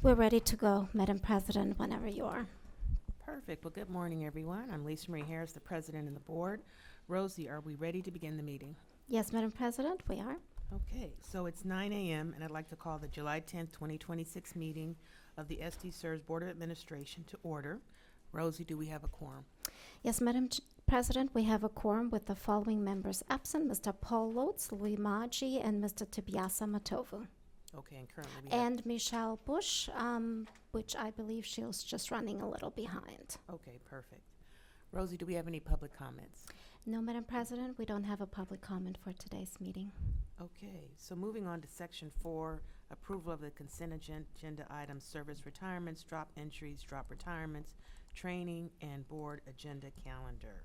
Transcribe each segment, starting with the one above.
We're ready to go, Madam President, whenever you are. Perfect. Well, good morning, everyone. I'm Lisa Marie Harris, the president of the board. Rosie, are we ready to begin the meeting? Yes, Madam President, we are. Okay, so it's 9 a.m. and I'd like to call the July 10th, 2026 meeting of the SDCERS Board of Administration to order. Rosie, do we have a quorum? Yes, Madam President, we have a quorum with the following members absent: Mr. Paul Lotz, Louis Maggi, and Mr. Tibiasa Matovu. Okay, and currently we have... And Michelle Bush, which I believe she's just running a little behind. Okay, perfect. Rosie, do we have any public comments? No, Madam President, we don't have a public comment for today's meeting. Okay, so moving on to Section 4, approval of the consent agenda items, service retirements, drop entries, drop retirements, training, and board agenda calendar.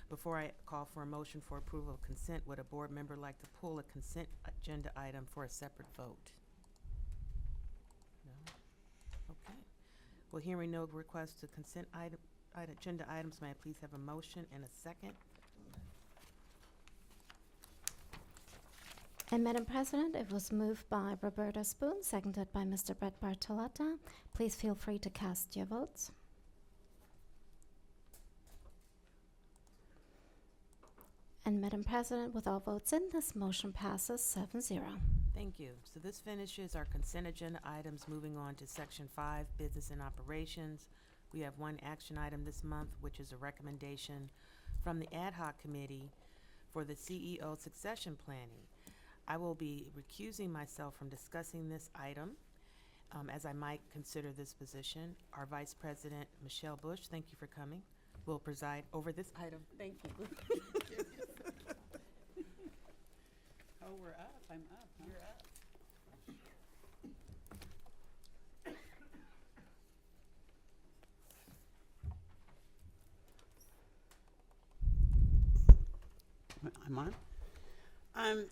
Before I call for a motion for approval of consent, would a board member like to pull a consent agenda item for a separate vote? No? Okay. Well, hearing no request to consent agenda items, may I please have a motion and a second? And Madam President, it was moved by Roberta Spoon, seconded by Mr. Brett Bartolotta. Please feel free to cast your votes. And Madam President, with all votes in, this motion passes 7-0. Thank you. So this finishes our consent agenda items. Moving on to Section 5, business and operations. We have one action item this month, which is a recommendation from the ad hoc committee for the CEO succession planning. I will be recusing myself from discussing this item, as I might consider this position. Our Vice President, Michelle Bush, thank you for coming, will preside over this item. Thank you. Oh, we're up. I'm up. Huh? You're up. I'm on.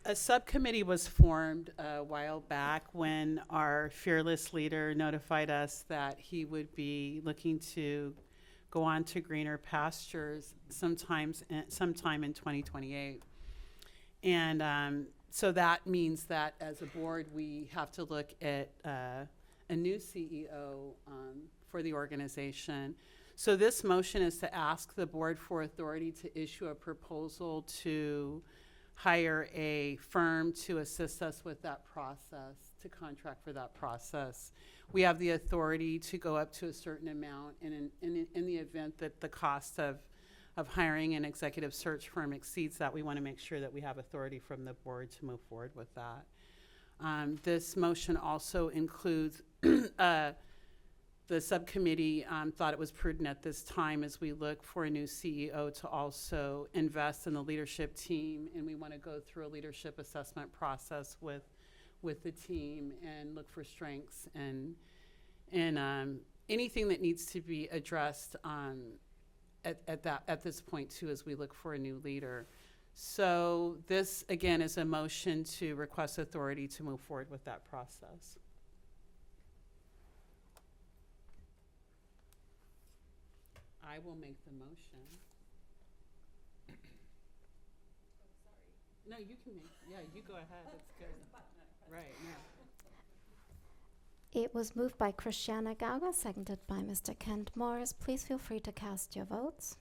A subcommittee was formed a while back when our fearless leader notified us that he would be looking to go on to greener pastures sometime in 2028. And so that means that as a board, we have to look at a new CEO for the organization. So this motion is to ask the board for authority to issue a proposal to hire a firm to assist us with that process, to contract for that process. We have the authority to go up to a certain amount, and in the event that the cost of hiring an executive search firm exceeds that, we want to make sure that we have authority from the board to move forward with that. This motion also includes the subcommittee thought it was prudent at this time, as we look for a new CEO, to also invest in the leadership team, and we want to go through a leadership assessment process with the team and look for strengths and anything that needs to be addressed at this point too, as we look for a new leader. So this again is a motion to request authority to move forward with that process. I will make the motion. Oh, sorry. No, you can make, yeah, you go ahead, that's good. Right, yeah. It was moved by Christiana Gauga, seconded by Mr. Kent Morris. Please feel free to cast your votes.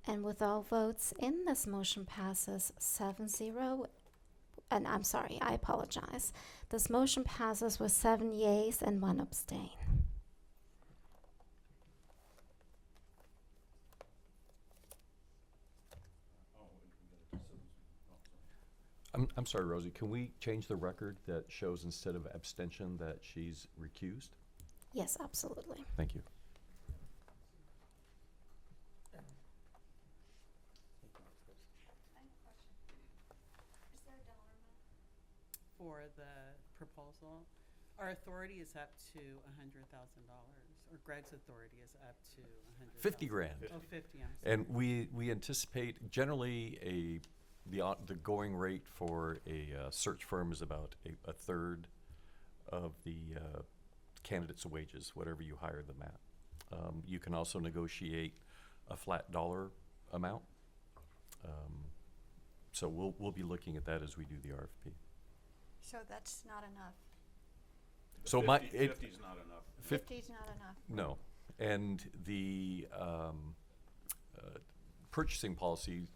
And with all votes in, this motion passes 7-0. And I'm sorry, I apologize. This motion passes with 7 yeas and 1 abstain. I'm sorry, Rosie, can we change the record that shows instead of abstention that she's recused? Yes, absolutely. Thank you. For the proposal, our authority is up to $100,000, or Greg's authority is up to 100,000. 50 grand. Oh, 50, I'm sorry. And we anticipate generally the going rate for a search firm is about a third of the candidate's wages, whatever you hire them at. You can also negotiate a flat dollar amount. So we'll be looking at that as we do the RFP. So that's not enough. So 50's not enough. 50's not enough. No, and the purchasing policy,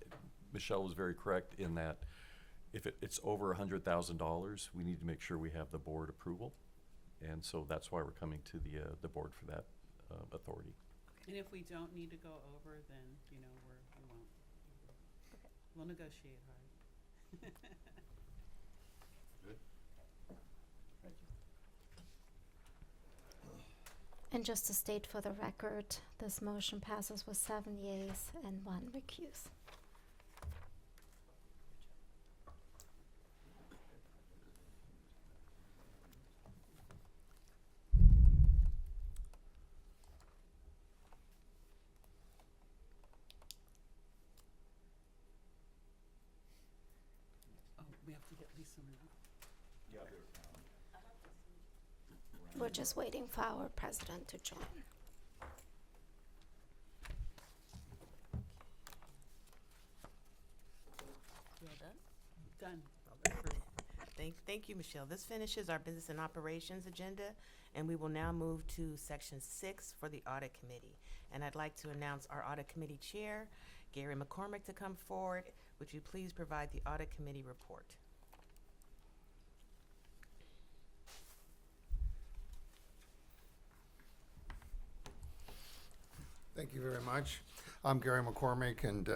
Michelle was very correct in that if it's over $100,000, we need to make sure we have the board approval, and so that's why we're coming to the board for that authority. And if we don't need to go over, then, we won't. We'll negotiate hard. And just to state for the record, this motion passes with 7 yeas and 1 recuse. Oh, we have to get Lisa now. Yeah, We're just waiting for our president to join. You all done? Done. Thank you, Michelle. This finishes our business and operations agenda, and we will now move to section 6 for the audit committee. And I'd like to announce our audit committee chair, Gary McCormick, to come forward. Would you please provide the audit committee report? Thank you very much. I'm Gary McCormick, and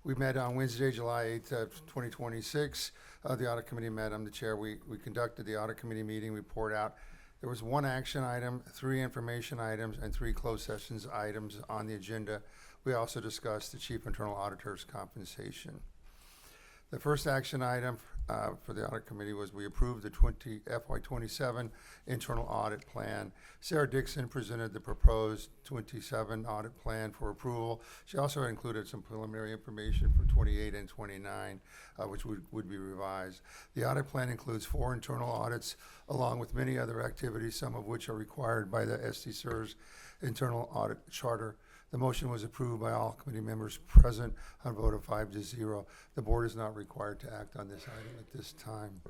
we met on Wednesday, July 8th, 2026. The audit committee met. I'm the chair. We conducted the audit committee meeting, report out. There was 1 action item, 3 information items, and 3 closed sessions items on the agenda. We also discussed the chief internal auditor's compensation. The first action item for the audit committee was we approved the FY27 internal audit plan. Sarah Dixon presented the proposed 27 audit plan for approval. She also included some preliminary information for 28 and 29, which would be revised. The audit plan includes 4 internal audits, along with many other activities, some of which are required by the SDCERS internal audit charter. The motion was approved by all committee members present on a vote of 5-0. The board is not required to act on this item at this time.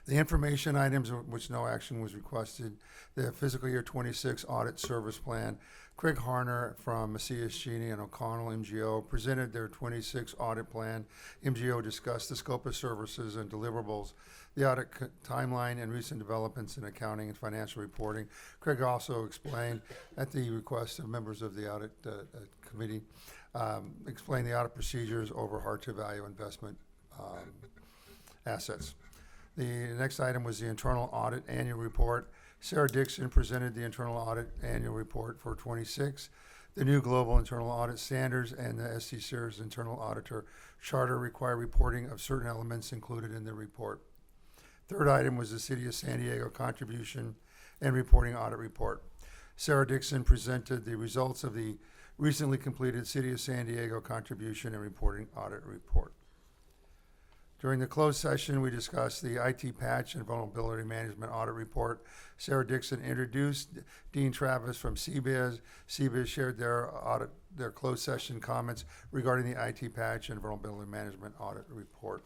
The information items, which no action was requested, the fiscal year 26 audit service plan. Craig Harner from Macias, Genie, and O'Connell MGO presented their 26 audit plan. MGO discussed the scope of services and deliverables, the audit timeline, and recent developments in accounting and financial reporting. Craig also explained, at the request of members of the audit committee, explained the audit procedures over hard-to-value investment assets. The next item was the internal audit annual report. Sarah Dixon presented the internal audit annual report for 26. The new global internal audit standards and the SDCERS internal auditor charter require reporting of certain elements included in the report. Third item was the City of San Diego contribution and reporting audit report. Sarah Dixon presented the results of the recently completed City of San Diego contribution and reporting audit report. During the closed session, we discussed the IT patch and vulnerability management audit report. Sarah Dixon introduced Dean Travis from CBIZ. CBIZ shared their closed session comments regarding the IT patch and vulnerability management audit report.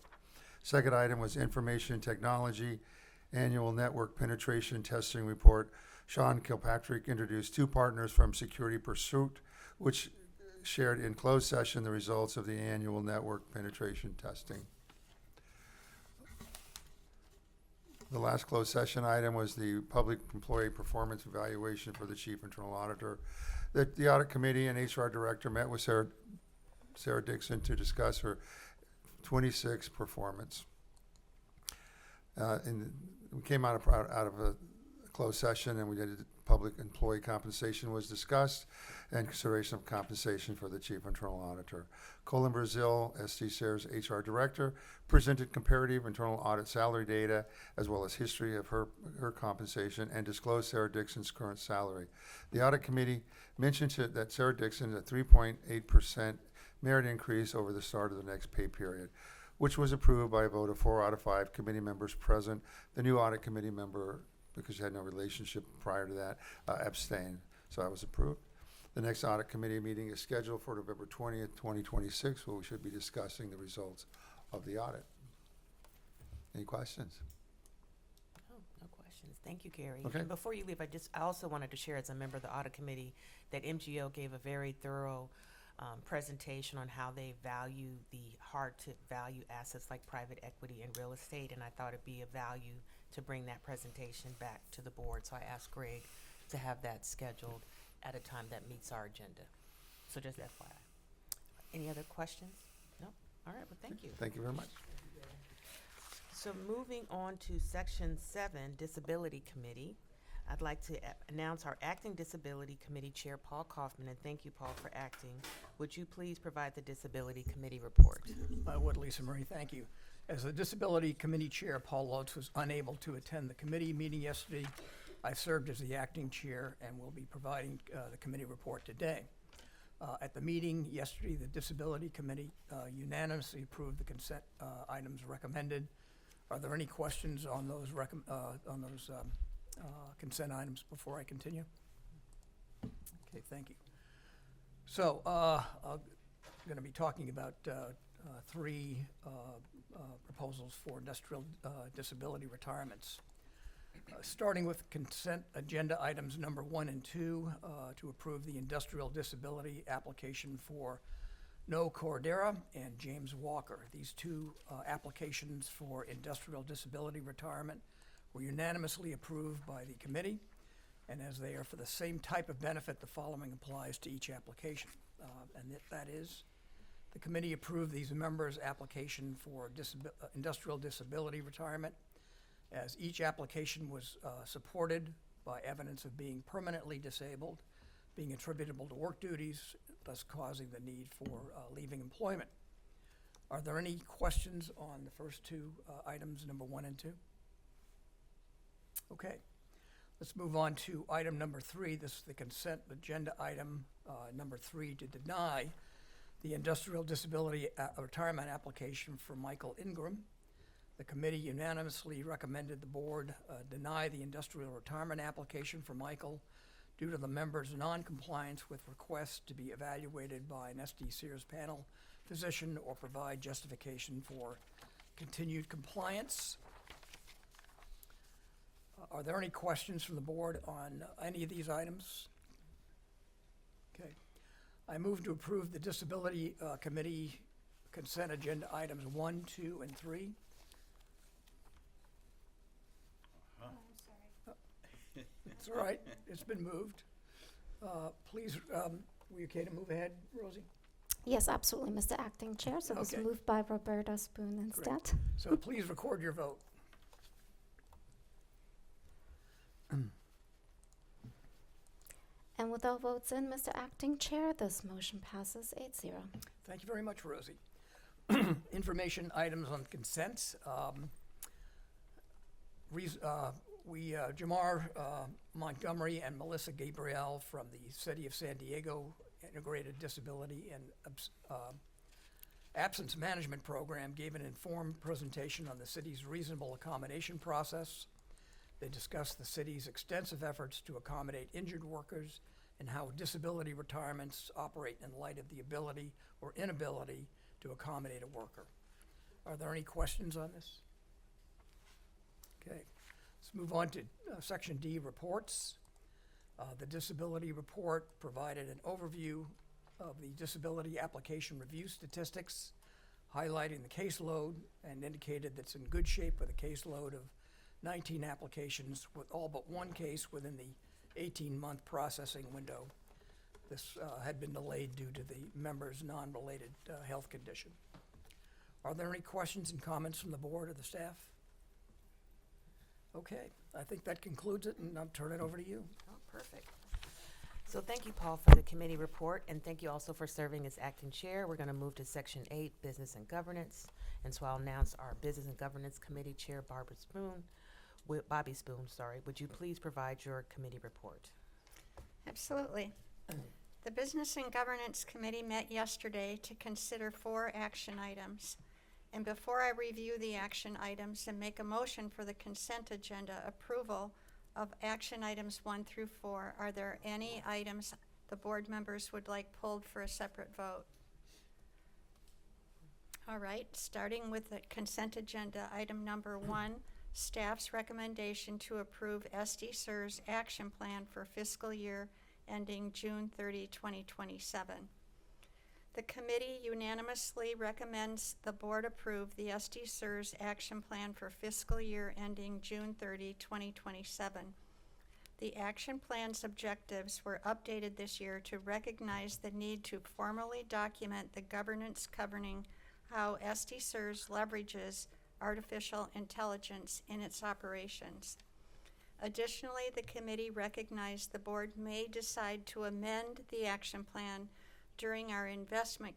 Second item was information technology annual network penetration testing report. Sean Kilpatrick introduced 2 partners from Security Pursuit, which shared in closed session the results of the annual network penetration testing. The last closed session item was the public employee performance evaluation for the chief internal auditor. The audit committee and HR director met with Sarah Dixon to discuss her 26 performance. And we came out of a closed session, and we did public employee compensation was discussed, and consideration of compensation for the chief internal auditor. Colin Brazil, SDCERS HR director, presented comparative internal audit salary data as well as history of her compensation and disclosed Sarah Dixon's current salary. The audit committee mentioned that Sarah Dixon had a 3.8% merit increase over the start of the next pay period, which was approved by a vote of 4 out of 5 committee members present. The new audit committee member, because she had no relationship prior to that, abstained. So that was approved. The next audit committee meeting is scheduled for November 20th, 2026, where we should be discussing the results of the audit. Any questions? Oh, no questions. Thank you, Gary. Okay. And before you leave, I also wanted to share as a member of the audit committee that MGO gave a very thorough presentation on how they value the hard to value assets like private equity and real estate, and I thought it'd be of value to bring that presentation back to the board. So I asked Greg to have that scheduled at a time that meets our agenda. So just FYI. Any other questions? No? All right, well, thank you. Thank you very much. So moving on to Section 7, Disability Committee, I'd like to announce our Acting Disability Committee Chair, Paul Kaufman, and thank you, Paul, for acting. Would you please provide the Disability Committee report? I would, Lisa Marie, thank you. As the Disability Committee Chair, Paul Lotz was unable to attend the committee meeting yesterday. I served as the acting chair and will be providing the committee report today. At the meeting yesterday, the Disability Committee unanimously approved the consent items recommended. Are there any questions on those consent items before I continue? Okay, thank you. So I'm going to be talking about three proposals for industrial disability retirements. Starting with consent agenda items number 1 and 2 to approve the industrial disability application for No Cordera and James Walker. These two applications for industrial disability retirement were unanimously approved by the committee, and as they are for the same type of benefit, the following applies to each application. That is, the committee approved these members' application for industrial disability retirement, as each application was supported by evidence of being permanently disabled, being attributable to work duties, thus causing the need for leaving employment. Are there any questions on the first two items, number 1 and 2? Okay, let's move on to item number 3. This is the consent agenda item number 3 to deny the industrial disability retirement application for Michael Ingram. The committee unanimously recommended the board deny the industrial retirement application for Michael due to the member's non-compliance with requests to be evaluated by an SDCERS panel physician or provide justification for continued compliance. Are there any questions from the board on any of these items? Okay. I move to approve the Disability Committee consent agenda items 1, 2, and 3. Oh, I'm sorry. It's all right, it's been moved. Please, were you okay to move ahead, Rosie? Yes, absolutely, Mr. Acting Chair. So it was Okay. moved by Roberta Spoon instead. So please record your vote. And with all votes in, Mr. Acting Chair, this motion passes 8-0. Thank you very much, Rosie. Information items on consent. Jamar Montgomery and Melissa Gabriel from the City of San Diego Integrated Disability and Absence Management Program gave an informed presentation on the city's reasonable accommodation process. They discussed the city's extensive efforts to accommodate injured workers and how disability retirements operate in light of the ability or inability to accommodate a worker. Are there any questions on this? Okay, let's move on to Section D, reports. The disability report provided an overview of the disability application review statistics, highlighting the caseload, and indicated that it's in good shape with a caseload of 19 applications, with all but one case within the 18-month processing window. This had been delayed due to the member's non-related health condition. Are there any questions and comments from the board or the staff? Okay, I think that concludes it, and I'll turn it over to you. Oh, perfect. So thank you, Paul, for the committee report, and thank you also for serving as acting chair. We're going to move to Section 8, Business and Governance. And so I'll announce our Business and Governance Committee Chair, Bobby Spoon, would you please provide your committee report? Absolutely. The Business and Governance Committee met yesterday to consider 4 action items. And before I review the action items and make a motion for the consent agenda approval of action items 1 through 4, are there any items the board members would like pulled for a separate vote? All right, starting with the consent agenda, item number 1, staff's recommendation to approve SDCERS action plan for fiscal year ending June 30, 2027. The committee unanimously recommends the board approve the SDCERS action plan for fiscal year ending June 30, 2027. The action plan's objectives were updated this year to recognize the need to formally document the governance governing how SDCERS leverages artificial intelligence in its operations. Additionally, the committee recognized the board may decide to amend the action plan during our investment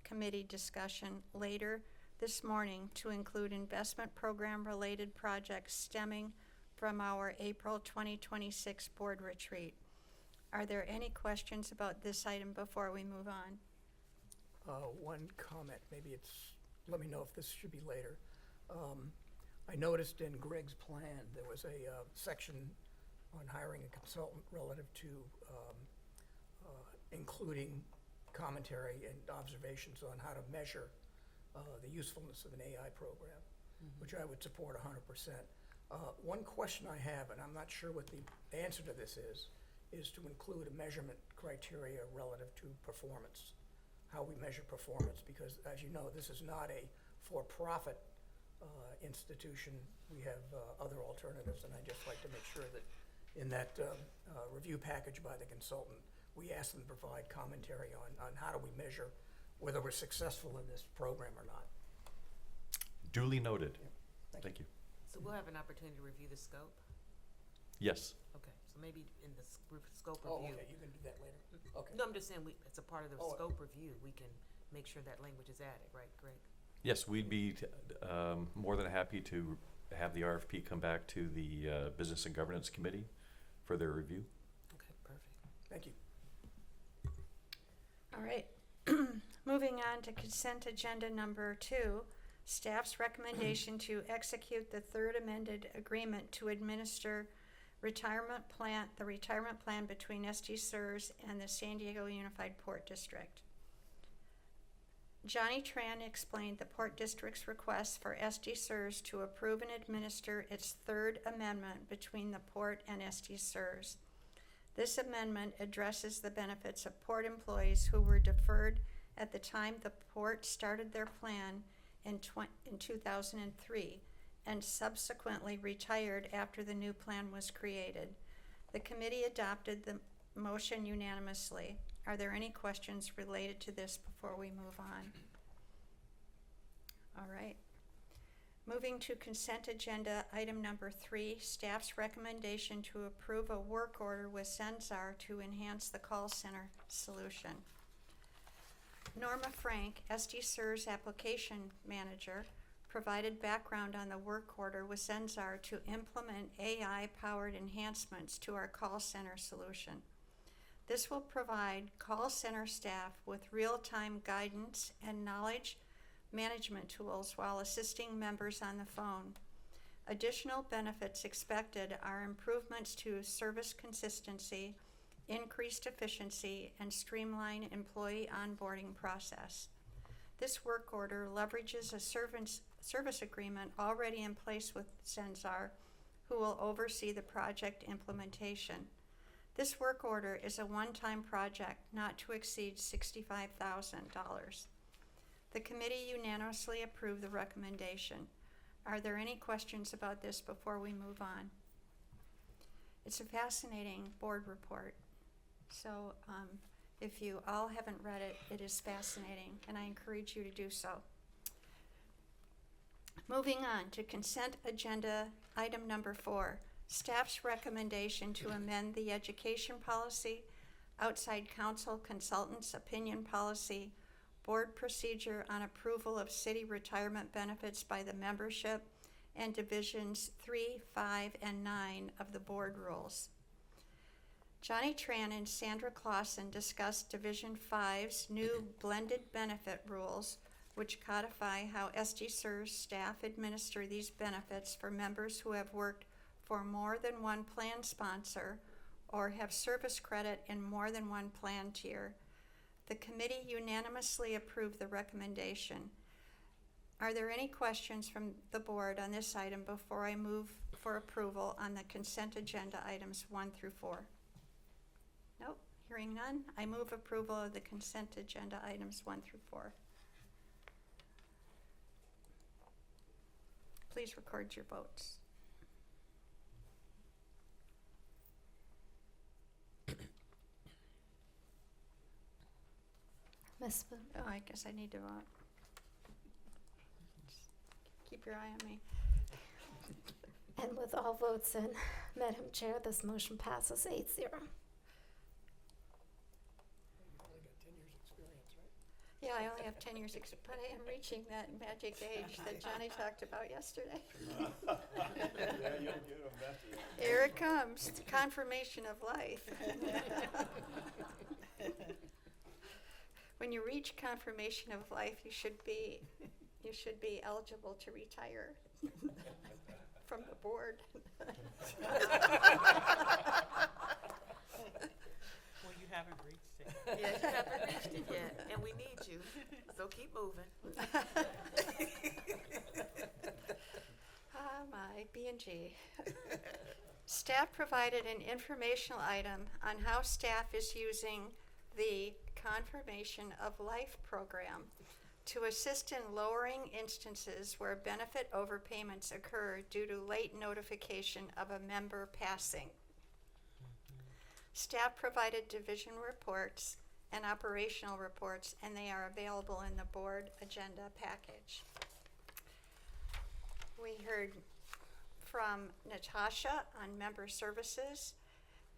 committee discussion later this morning to include investment program related projects stemming from our April 2026 board retreat. Are there any questions about this item before we move on? One comment, maybe let me know if this should be later. I noticed in Greg's plan, there was a section on hiring a consultant relative to including commentary and observations on how to measure the usefulness of an AI program, which I would support 100%. One question I have, and I'm not sure what the answer to this is to include a measurement criteria relative to performance, how we measure performance, because as you know, this is not a for-profit institution. We have other alternatives, and I'd just like to make sure that in that review package by the consultant, we ask them to provide commentary on how do we measure whether we're successful in this program or not. Duly noted. Thank Thank you. So we'll have an opportunity to review the scope? Yes. Okay, so maybe in the scope Oh, review. okay, you can do that later. Okay. No, I'm just saying, it's a part of the Oh, scope review, we can make sure that language is added, right, Greg? Yes, we'd be more than happy to have the RFP come back to the Business and Governance Committee for their review. Okay, perfect. Thank you. All right. Moving on to consent agenda number 2, staff's recommendation to execute the third amended agreement to administer the retirement plan between SDCERS and the San Diego Unified Port District. Johnny Tran explained the Port District's request for SDCERS to approve and administer its third amendment between the Port and SDCERS. This amendment addresses the benefits of Port employees who were deferred at the time the Port started their plan in 2003 and subsequently retired after the new plan was created. The committee adopted the motion unanimously. Are there any questions related to this before we move on? All right. Moving to consent agenda item number 3, staff's recommendation to approve a work order with SDCERS to enhance the call center solution. Norma Frank, SDCERS application manager, provided background on the work order with SDCERS to implement AI-powered enhancements to our call center solution. This will provide call center staff with real-time guidance and knowledge management tools while assisting members on the phone. Additional benefits expected are improvements to service consistency, increased efficiency, and streamlined employee onboarding process. This work order leverages a service agreement already in place with SDCERS, who will oversee the project implementation. This work order is a one-time project not to exceed $65,000. The committee unanimously approved the recommendation. Are there any questions about this before we move on? It's a fascinating board report. So if you all haven't read it, it is fascinating, and I encourage you to do so. Moving on to consent agenda item number 4, staff's recommendation to amend the education policy, outside counsel consultant's opinion policy, board procedure on approval of city retirement benefits by the membership, and divisions 3, 5, and 9 of the board rules. Johnny Tran and Sandra Clausen discussed Division 5's new blended benefit rules, which codify how SDCERS staff administer these benefits for members who have worked for more than one plan sponsor or have service credit in more than one plan tier. The committee unanimously approved the recommendation. Are there any questions from the board on this item before I move for approval on the consent agenda items 1 through 4? Nope, hearing none. I move approval of the consent agenda items 1 through 4. Please record your votes. Ms. Wu, Oh, I guess I need to vote. Keep your eye on me. and with all votes in, Madam Chair, this motion passes 8-0. You've only got 10 years' experience, right? Yeah, I only have 10 years, but I am reaching that magic age that Johnny talked about yesterday. Yeah, you'll get them better. Here it comes, the confirmation of life. When you reach confirmation of life, you should be eligible to retire from the board. Well, you haven't reached it. Yeah, you haven't reached it yet, and we need you, so keep moving. Ah, my B&G. Staff provided an informational item on how staff is using the Confirmation of Life program to assist in lowering instances where benefit overpayments occur due to late notification of a member passing. Staff provided division reports and operational reports, and they are available in the board agenda package. We heard from Natasha on member services.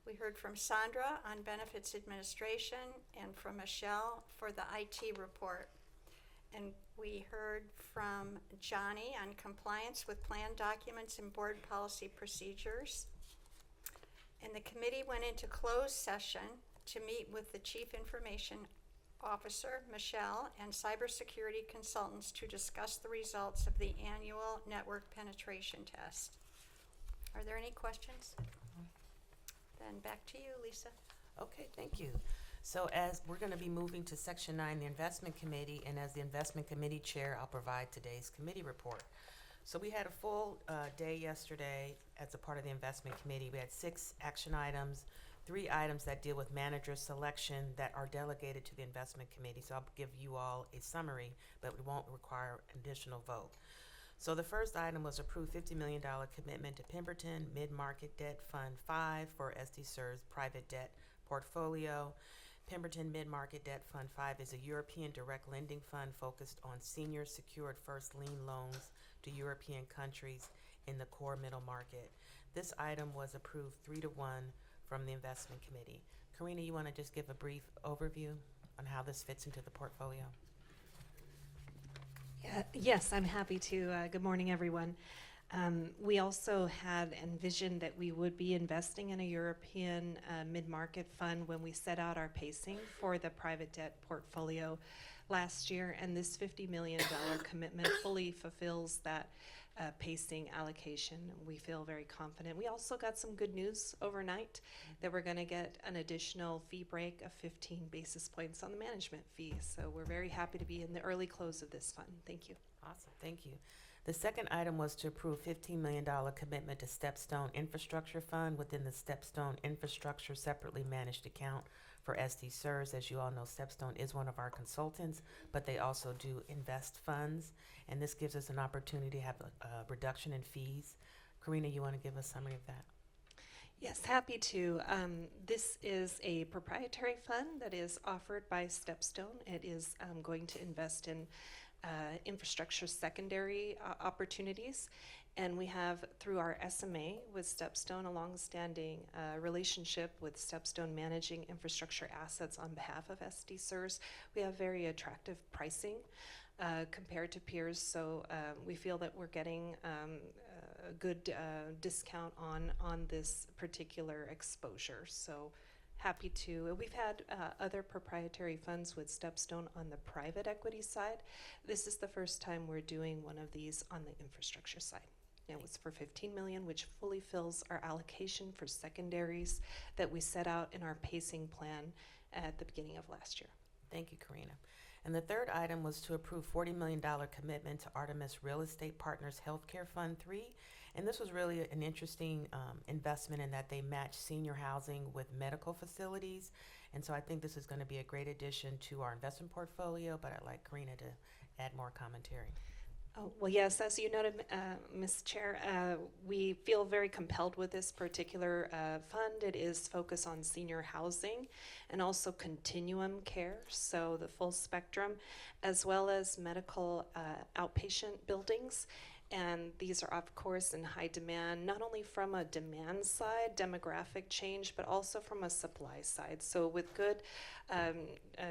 We heard from Sandra on benefits administration and from Michelle for the IT report. And we heard from Johnny on compliance with plan documents and board policy procedures. And the committee went into closed session to meet with the Chief Information Officer, Michelle, and cybersecurity consultants to discuss the results of the annual network penetration test. Are there any questions? Then back to you, Lisa. Okay, thank you. So as we're going to be moving to Section 9, the Investment Committee, and as the Investment Committee Chair, I'll provide today's committee report. So we had a full day yesterday as a part of the Investment Committee. We had 6 action items, 3 items that deal with manager selection that are delegated to the Investment Committee. So I'll give you all a summary, but we won't require additional vote. So the first item was approved $50 million commitment to Pemberton Mid-Market Debt Fund 5 for SDCERS private debt portfolio. Pemberton Mid-Market Debt Fund 5 is a European direct lending fund focused on senior secured first lien loans to European countries in the core middle market. This item was approved 3-1 from the Investment Committee. Karina, you want to just give a brief overview on how this fits into the portfolio? Yes, I'm happy to. Good morning, everyone. We also had envisioned that we would be investing in a European mid-market fund when we set out our pacing for the private debt portfolio last year, and this $50 million commitment fully fulfills that pacing allocation. We feel very confident. We also got some good news overnight that we're going to get an additional fee break of 15 basis points on the management fee. So we're very happy to be in the early close of this fund. Thank you. Awesome, thank you. The second item was to approve $15 million commitment to Stepstone Infrastructure Fund within the Stepstone Infrastructure separately managed account for SDCERS. As you all know, Stepstone is one of our consultants, but they also do invest funds, and this gives us an opportunity to have a reduction in fees. Karina, you want to give a summary of that? Yes, happy to. This is a proprietary fund that is offered by Stepstone. It is going to invest in infrastructure secondary opportunities. And we have, through our SMA with Stepstone, a long-standing relationship with Stepstone managing infrastructure assets on behalf of SDCERS. We have very attractive pricing compared to peers, so we feel that we're getting a good discount on this particular exposure. So happy to. We've had other proprietary funds with Stepstone on the private equity side. This is the first time we're doing one of these on the infrastructure side. It was for $15 million, which fully fills our allocation for secondaries that we set out in our pacing plan at the beginning of last year. Thank you, Karina. And the third item was to approve $40 million commitment to Artemis Real Estate Partners Healthcare Fund 3. And this was really an interesting investment in that they match senior housing with medical facilities. And so I think this is going to be a great addition to our investment portfolio, but I'd like Karina to add more commentary. Oh, well, yes, as you noted, Ms. Chair, we feel very compelled with this particular fund. It is focused on senior housing and also continuum care, so the full spectrum, as well as medical outpatient buildings. And these are, of course, in high demand, not only from a demand side, demographic change, but also from a supply side. So with good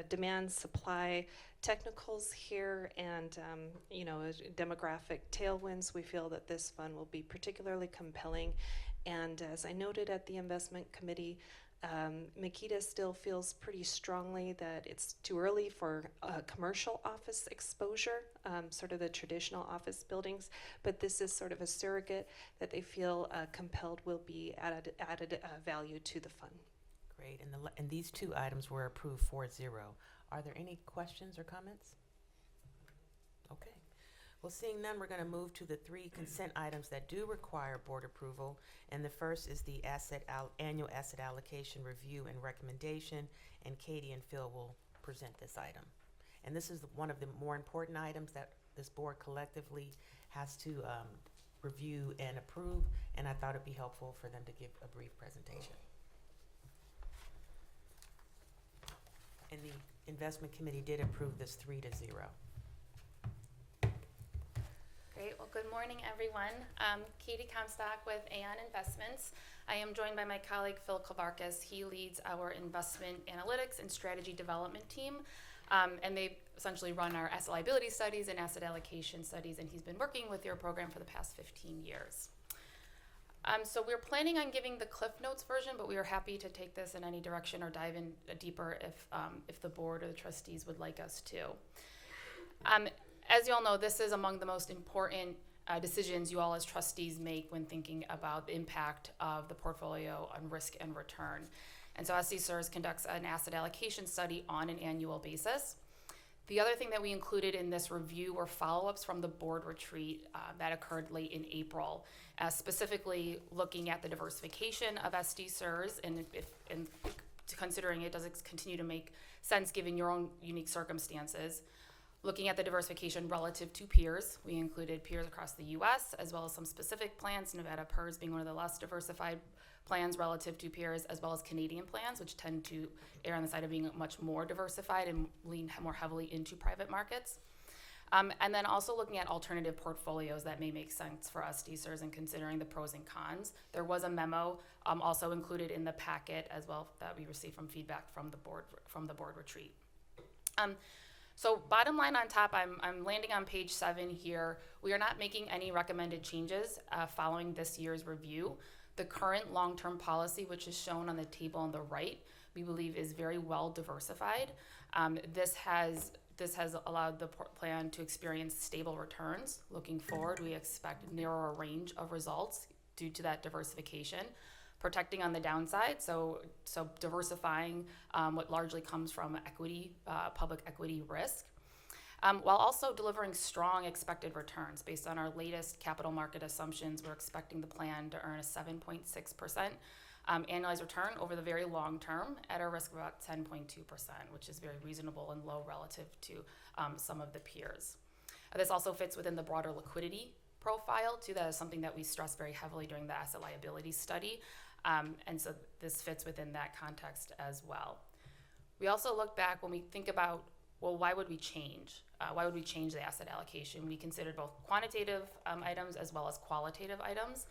demand, supply, technicals here, and demographic tailwinds, we feel that this fund will be particularly compelling. And as I noted at the investment committee, Makita still feels pretty strongly that it's too early for commercial office exposure, sort of the traditional office buildings, but this is sort of a surrogate that they feel compelled will be added value to the fund. Great, and these two items were approved 4-0. Are there any questions or comments? Okay. Well, seeing none, we're going to move to the three consent items that do require board approval. And the first is the annual asset allocation review and recommendation. And Katie and Phil will present this item. And this is one of the more important items that this board collectively has to review and approve. And I thought it'd be helpful for them to give a brief presentation. And the investment committee did approve this 3-0. Great. Well, good morning, everyone. Katie Comstock with Aon Investments. I am joined by my colleague, Phil Kavarkas. He leads our investment analytics and strategy development team. And they essentially run our asset liability studies and asset allocation studies, and he's been working with your program for the past 15 years. So we're planning on giving the Cliff Notes version, but we are happy to take this in any direction or dive in deeper if the board or the trustees would like us to. As you all know, this is among the most important decisions you all as trustees make when thinking about the impact of the portfolio on risk and return. And so SDCERS conducts an asset allocation study on an annual basis. The other thing that we included in this review were follow-ups from the board retreat that occurred late in April, specifically looking at the diversification of SDCERS and considering it does continue to make sense given your own unique circumstances. Looking at the diversification relative to peers, we included peers across the U.S. as well as some specific plans, Nevada PERS being one of the less diversified plans relative to peers, as well as Canadian plans, which tend to err on the side of being much more diversified and lean more heavily into private markets. And then also looking at alternative portfolios that may make sense for us, SDCERS, and considering the pros and cons. There was a memo also included in the packet as well that we received from feedback from the board retreat. So bottom line on top, I'm landing on page 7 here. We are not making any recommended changes following this year's review. The current long-term policy, which is shown on the table on the right, we believe is very well diversified. This has allowed the plan to experience stable returns. Looking forward, we expect narrower range of results due to that diversification. Protecting on the downside, so diversifying what largely comes from equity, public equity risk, while also delivering strong expected returns. Based on our latest capital market assumptions, we're expecting the plan to earn a 7.6% annualized return over the very long term at a risk of about 10.2%, which is very reasonable and low relative to some of the peers. This also fits within the broader liquidity profile too. That is something that we stress very heavily during the asset liability study. And so this fits within that context as well. We also look back when we think about, well, why would we change? Why would we change the asset allocation? We considered both quantitative items as well as qualitative items.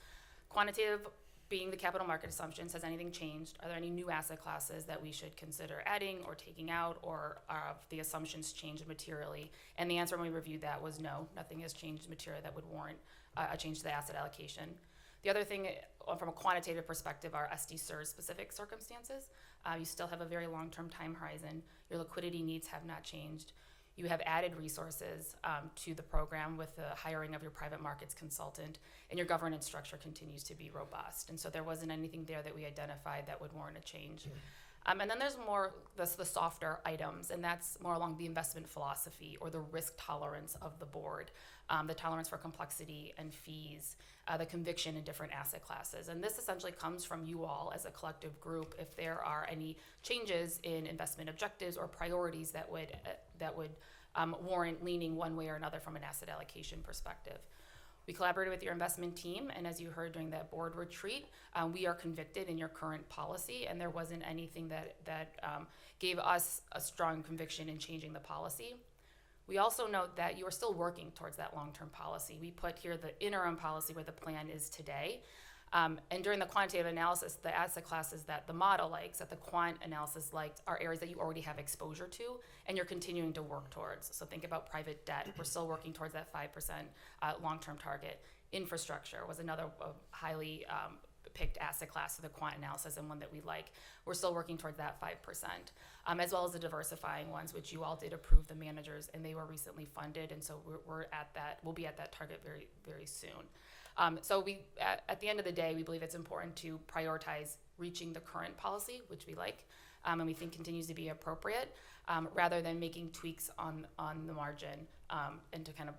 Quantitative being the capital market assumptions. Has anything changed? Are there any new asset classes that we should consider adding or taking out, or have the assumptions changed materially? And the answer when we reviewed that was no, nothing has changed materially that would warrant a change to the asset allocation. The other thing from a quantitative perspective are SDCERS specific circumstances. You still have a very long-term time horizon. Your liquidity needs have not changed. You have added resources to the program with the hiring of your private markets consultant, and your governance structure continues to be robust. And so there wasn't anything there that we identified that would warrant a change. And then there's more the softer items, and that's more along the investment philosophy or the risk tolerance of the board, the tolerance for complexity and fees, the conviction in different asset classes. And this essentially comes from you all as a collective group. If there are any changes in investment objectives or priorities that would warrant leaning one way or another from an asset allocation perspective. We collaborated with your investment team, and as you heard during that board retreat, we are convicted in your current policy, and there wasn't anything that gave us a strong conviction in changing the policy. We also note that you are still working towards that long-term policy. We put here the interim policy where the plan is today. And during the quantitative analysis, the asset classes that the model likes, that the quant analysis liked, are areas that you already have exposure to, and you're continuing to work towards. So think about private debt. We're still working towards that 5% long-term target. Infrastructure was another highly picked asset class for the quant analysis and one that we like. We're still working towards that 5%, as well as the diversifying ones, which you all did approve the managers, and they were recently funded, and so we're at that. We'll be at that target very, very soon. So we, at the end of the day, we believe it's important to prioritize reaching the current policy, which we like, and we think continues to be appropriate, rather than making tweaks on the margin, and to kind of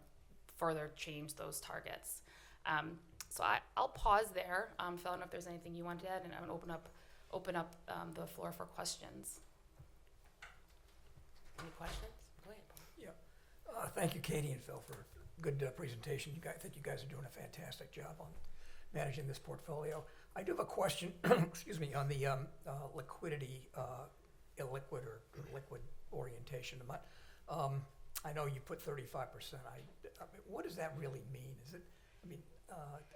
further change those targets. So I'll pause there. Phil, I don't know if there's anything you want to add, and I'm gonna open up the floor for questions. Any questions? Go ahead, Paul. Yeah. Thank you, Katie and Phil, for good presentation. I think you guys are doing a fantastic job on managing this portfolio. I do have a question, excuse me, on the liquidity, illiquid or liquid orientation. I know you put 35%. I mean, what does that really mean? Is it? I mean,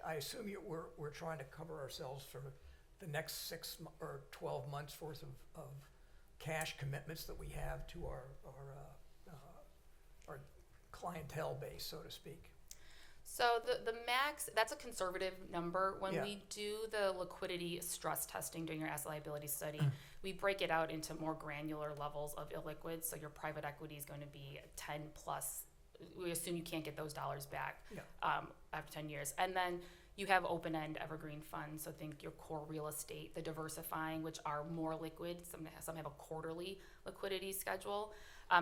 I assume we're trying to cover ourselves for the next 6 or 12 months worth of cash commitments that we have to our clientele base, so to speak. So the max, that's a conservative number. When Yeah. we do the liquidity stress testing during your asset liability study, we break it out into more granular levels of illiquids. So your private equity is going to be 10 plus. We assume you can't get those dollars back after 10 years. And then you have open-end evergreen funds. So think your core real estate, the diversifying, which are more liquid. Some have a quarterly liquidity schedule.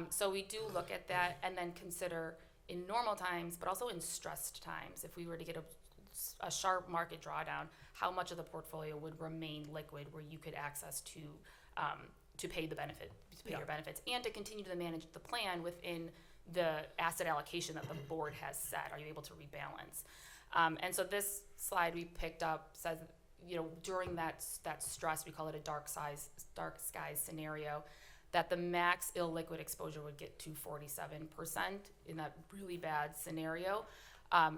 So we do look at that and then consider in normal times, but also in stressed times, if we were to get a sharp market drawdown, how much of the portfolio would remain liquid where you could access to pay the benefit, to pay your benefits, and to continue to manage the plan within the asset allocation that the board has set. Are you able to rebalance? And so this slide we picked up says, during that stress, we call it a dark skies scenario, that the max illiquid exposure would get to 47% in that really bad scenario. And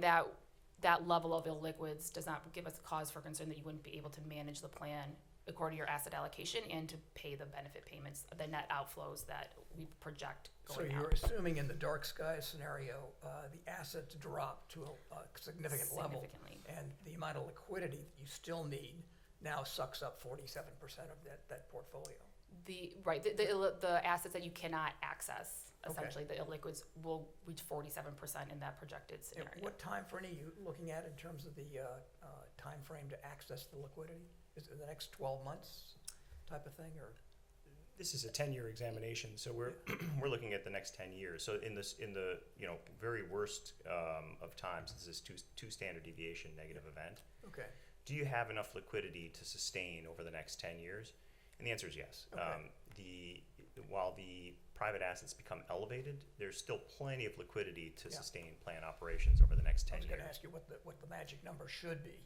that level of illiquids does not give us cause for concern that you wouldn't be able to manage the plan according to your asset allocation and to pay the benefit payments, the net outflows that we project going So you're out. assuming in the dark sky scenario, the assets drop to a significant level, Significantly. and the amount of liquidity that you still need now sucks up 47% of that portfolio. The assets that you cannot access, essentially, the illiquids will reach 47% in that projected And scenario. what time frame are you looking at in terms of the time frame to access the liquidity? Is it the next 12 months type of thing, or? This is a 10-year examination, so we're we're looking at the next 10 years. So in the very worst of times, this is two standard deviation negative event. Okay. Do you have enough liquidity to sustain over the next 10 years? And the answer is yes. Okay. While the private assets become elevated, there's still plenty of liquidity to sustain plan operations over the next 10 I was years. going to ask you what the magic number should be.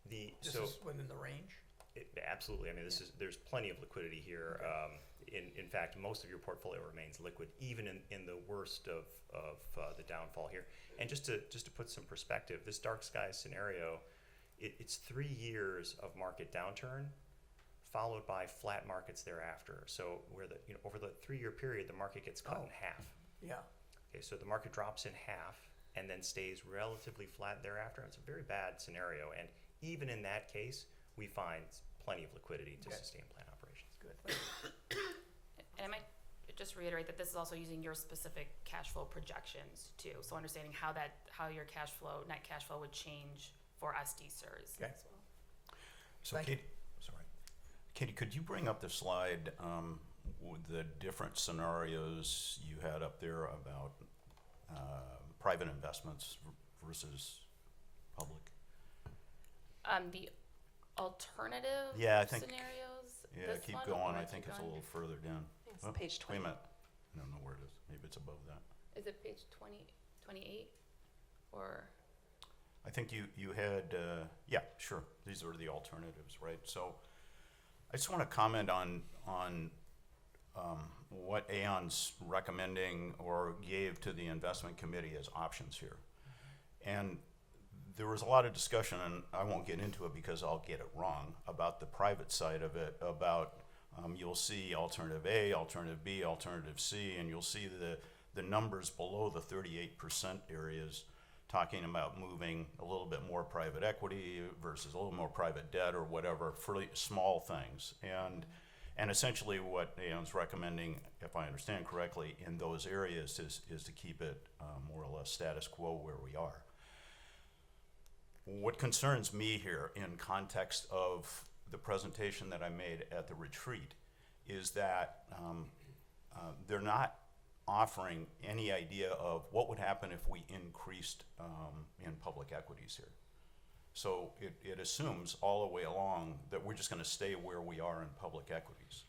This So is within the range? absolutely. I mean, there's plenty of liquidity here. In fact, most of your portfolio remains liquid, even in the worst of the downfall here. And just to put some perspective, this dark skies scenario, it's 3 years of market downturn, followed by flat markets thereafter. So where over the 3-year period, the market gets cut in half. Yeah. Okay, so the market drops in half and then stays relatively flat thereafter. It's a very bad scenario, and even in that case, we find plenty of liquidity to sustain plan operations. Good. And I might just reiterate that this is also using your specific cash flow projections too. So understanding how your net cash flow would change for SDCERS Okay. as well. So Thank you. Katie, could you bring up the slide with the different scenarios you had up there about private investments versus public? The alternative Yeah, I think. scenarios. Yeah, this keep one, going. or I think keep it's a going? little further down. It's Oh, page Wait 20. a minute. I don't know where it is. Maybe it's above that. Is it page 20, 28? Or I think you had, yeah, sure. These are the alternatives, right? So I just want to comment on what Aon's recommending or gave to the investment committee as options here. And there was a lot of discussion, and I won't get into it because I'll get it wrong, about the private side of it, about you'll see alternative A, alternative B, alternative C, and you'll see the numbers below the 38% areas talking about moving a little bit more private equity versus a little more private debt or whatever for small things. And essentially what Aon's recommending, if I understand correctly, in those areas is to keep it more or less status quo where we are. What concerns me here in context of the presentation that I made at the retreat is that they're not offering any idea of what would happen if we increased in public equities here. So it assumes all the way along that we're just going to stay where we are in public equities.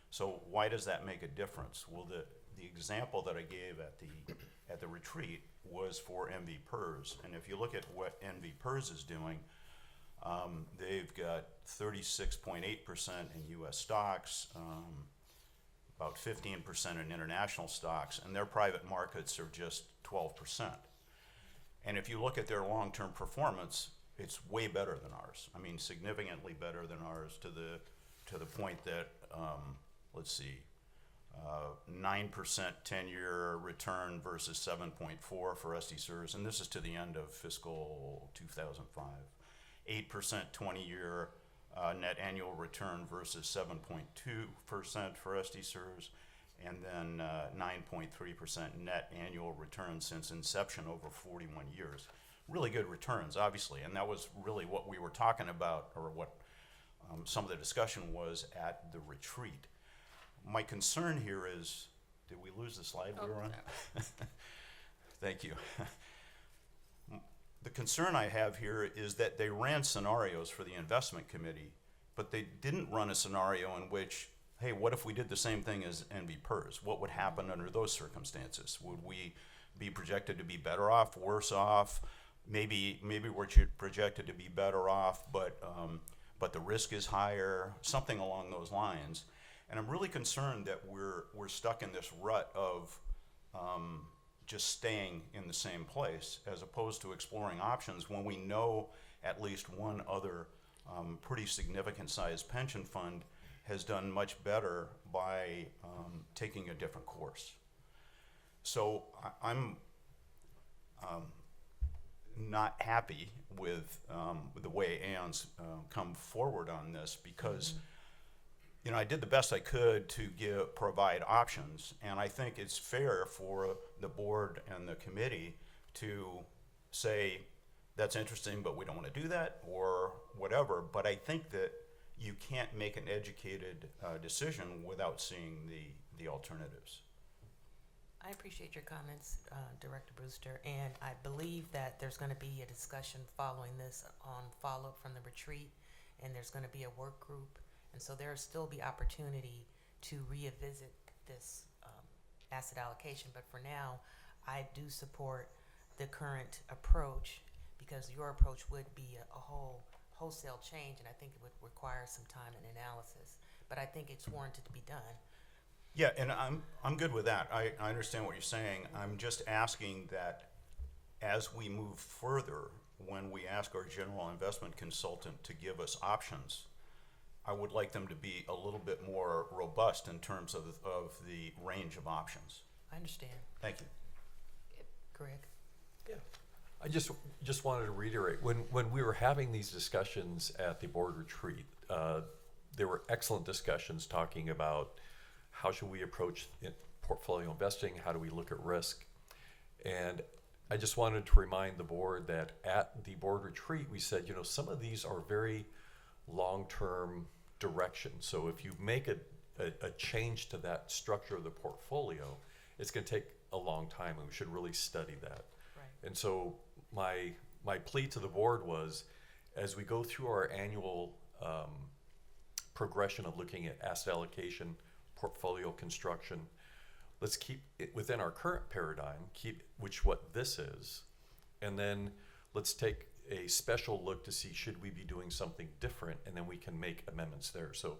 So why does that make a difference? Well, the example that I gave at the retreat was for NVPERS, and if you look at what NVPERS is doing, they've got 36.8% in U.S. stocks, about 15% in international stocks, and their private markets are just 12%. And if you look at their long-term performance, it's way better than ours. I mean, significantly better than ours to the point that, let's see, 9% 10-year return versus 7.4 for SDCERS, and this is to the end of fiscal 2005. 8% 20-year net annual return versus 7.2% for SDCERS, and then 9.3% net annual return since inception over 41 years. Really good returns, obviously, and that was really what we were talking about, or what some of the discussion was at the retreat. My concern here is, did we lose the slide we were on? Thank you. The concern I have here is that they ran scenarios for the investment committee, but they didn't run a scenario in which, hey, what if we did the same thing as NVPERS? What would happen under those circumstances? Would we be projected to be better off, worse off? Maybe we're projected to be better off, but the risk is higher, something along those lines. And I'm really concerned that we're stuck in this rut of just staying in the same place as opposed to exploring options when we know at least one other pretty significant sized pension fund has done much better by taking a different course. So I'm not happy with the way Aon's come forward on this because you know, I did the best I could to provide options, and I think it's fair for the board and the committee to say, that's interesting, but we don't want to do that, or whatever. But I think that you can't make an educated decision without seeing the alternatives. I appreciate your comments, Director Brewster, and I believe that there's going to be a discussion following this on follow-up from the retreat, and there's going to be a work group. And so there'll still be opportunity to revisit this asset allocation. But for now, I do support the current approach because your approach would be a wholesale change, and I think it would require some time and analysis. But I think it's warranted to be done. Yeah, and I'm good with that. I understand what you're saying. I'm just asking that as we move further, when we ask our general investment consultant to give us options, I would like them to be a little bit more robust in terms of the range of options. I understand. Thank you. Greg? Yeah. I just wanted to reiterate, when we were having these discussions at the board retreat, there were excellent discussions talking about how should we approach portfolio investing, how do we look at risk. And I just wanted to remind the board that at the board retreat, we said, you know, some of these are very long-term direction. So if you make a change to that structure of the portfolio, it's going to take a long time, and we should really study that. Right. And so my plea to the board was, as we go through our annual progression of looking at asset allocation, portfolio construction, let's keep it within our current paradigm, which what this is, and then let's take a special look to see should we be doing something different, and then we can make amendments there. So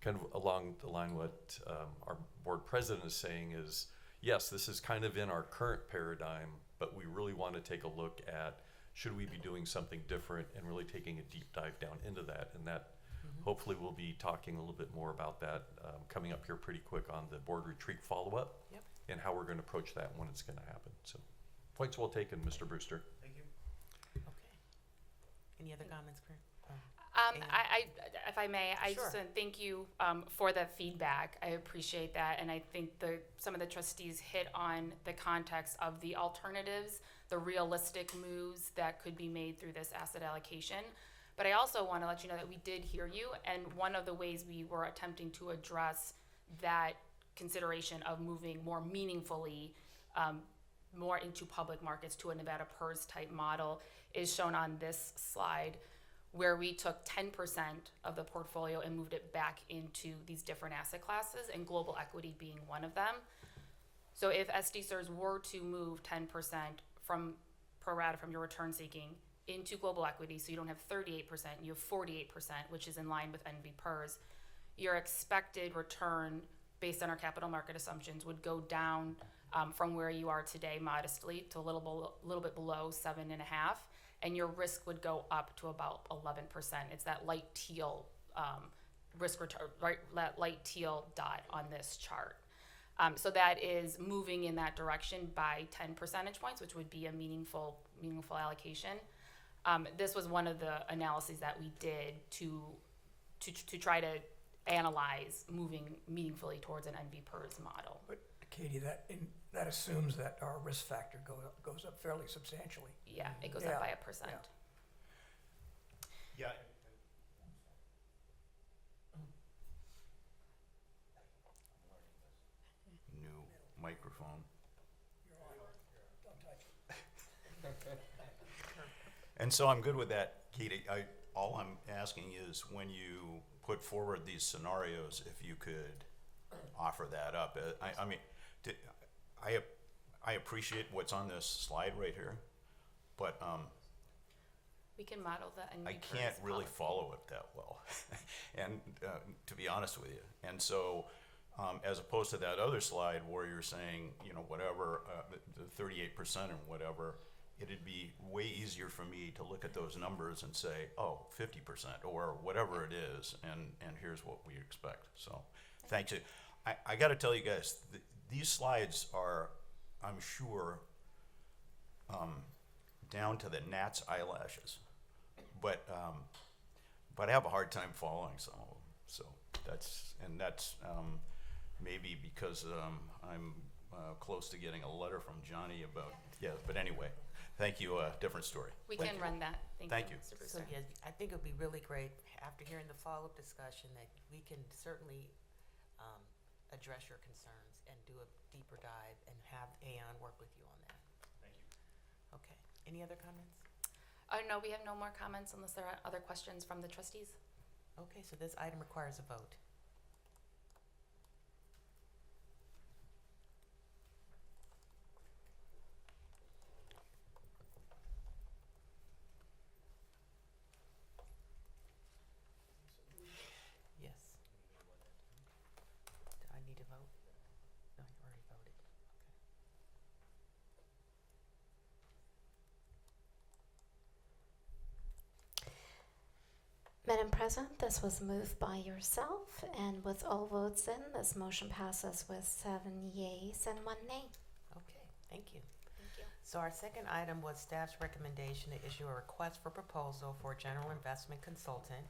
kind of along the line what our board president is saying is, yes, this is kind of in our current paradigm, but we really want to take a look at should we be doing something different, and really taking a deep dive down into that. And that hopefully we'll be talking a little bit more about that coming up here pretty quick on the board retreat follow-up. Yep. And how we're going to approach that when it's going to happen. So points well taken, Mr. Brewster. Thank you. Okay. Any other comments, Karen? If I may, I Sure. just want to thank you for the feedback. I appreciate that, and I think some of the trustees hit on the context of the alternatives, the realistic moves that could be made through this asset allocation. But I also want to let you know that we did hear you, and one of the ways we were attempting to address that consideration of moving more meaningfully more into public markets to a Nevada PERS type model is shown on this slide, where we took 10% of the portfolio and moved it back into these different asset classes, and global equity being one of them. So if SDCERS were to move 10% from pro rata from your return seeking into global equity, so you don't have 38%, you have 48%, which is in line with NV PERS, your expected return based on our capital market assumptions would go down from where you are today modestly to a little bit below 7.5%, and your risk would go up to about 11%. It's that light teal risk return, right? That light teal dot on this chart. So that is moving in that direction by 10 percentage points, which would be a meaningful allocation. This was one of the analyses that we did to try to analyze moving meaningfully towards an NV PERS model. But Katie, that assumes that our risk factor goes up fairly substantially. Yeah, it goes Yeah, up by 1%. yeah. Yeah. New microphone. Don't touch it. And so I'm good with that, Katie. All I'm asking is, when you put forward these scenarios, if you could offer that up. I mean, I appreciate what's on this slide right here, but We can model the NV I PERS can't really policy. follow it that well, and to be honest with you. And so, as opposed to that other slide where you're saying, whatever, the 38% and whatever, it'd be way easier for me to look at those numbers and say, oh, 50% or whatever it is, and here's what we expect. So, thank you. I got to tell you guys, these slides are, I'm sure, down to the gnat's eyelashes, but I have a hard time following some of them. So that's maybe because I'm close to getting a letter from Johnny about, but anyway, thank you, different story. We can run that. Thank you. Mr. So, Brewster. yeah, I think it would be really great, after hearing the follow-up discussion, that we can certainly address your concerns and do a deeper dive and have Aon work with you on that. Thank you. Okay. Any other comments? No, we have no more comments unless there are other questions from the trustees. Okay, so this item requires a vote. Yes. Do I need to vote? No, you already voted. Madam President, this was moved by yourself, and with all votes in, this motion passes with 7 yeas and 1 nay. Okay, thank you. Thank you. So our second item was staff's recommendation to issue a request for proposal for a general investment consultant.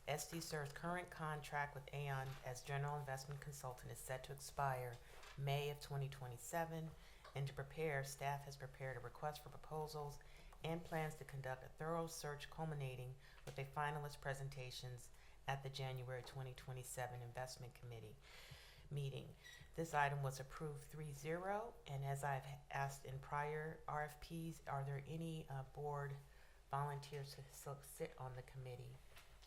SDCERS' current contract with Aon as general investment consultant is set to expire May of 2027. And to prepare, staff has prepared a request for proposals and plans to conduct a thorough search culminating with a finalist presentations at the January 2027 Investment Committee meeting. This item was approved 3-0, and as I've asked in prior RFPs, are there any board volunteers to sit on the committee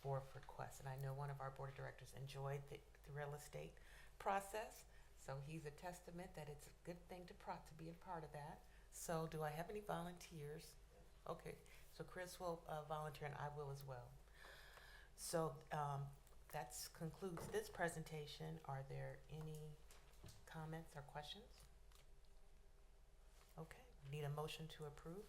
for requests? And I know one of our board of directors enjoyed the real estate process, so he's a testament that it's a good thing to be a part of that. So do I have any volunteers? Okay, so Chris will volunteer and I will as well. So that concludes this presentation. Are there any comments or questions? Okay, need a motion to approve.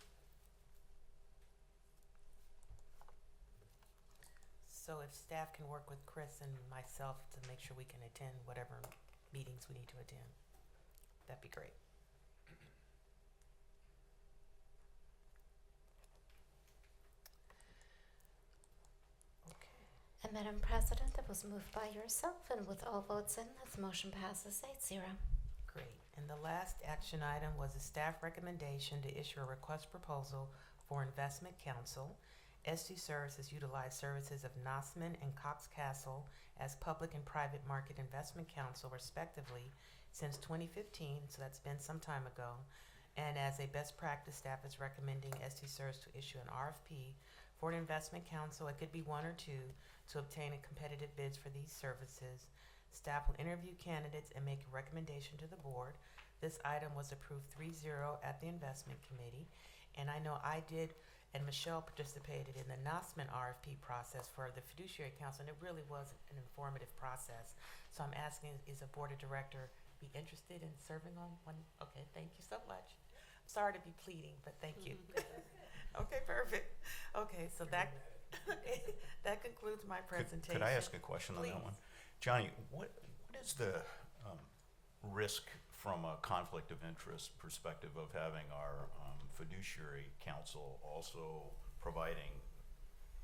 So if staff can work with Chris and myself to make sure we can attend whatever meetings we need to attend, that'd be great. And Madam President, it was moved by yourself, and with all votes in, this motion passes 8-0. Great. And the last action item was a staff recommendation to issue a request proposal for investment counsel. SDCERS has utilized services of Nossman and Cox Castle as public and private market investment counsel, respectively, since 2015, so that's been some time ago. And as a best practice, staff is recommending SDCERS to issue an RFP for an investment counsel. It could be one or two, to obtain a competitive bids for these services. Staff will interview candidates and make a recommendation to the board. This item was approved 3-0 at the investment committee. And I know I did, and Michelle participated in the Nossman RFP process for the fiduciary council, and it really was an informative process. So I'm asking, is a board of director be interested in serving on one? Okay, thank you so much. I'm sorry to be pleading, but thank you. Okay, perfect. Okay, so that that concludes my presentation. Could I ask a question on that one? Johnny, what is the risk from a conflict of interest perspective of having our fiduciary counsel also providing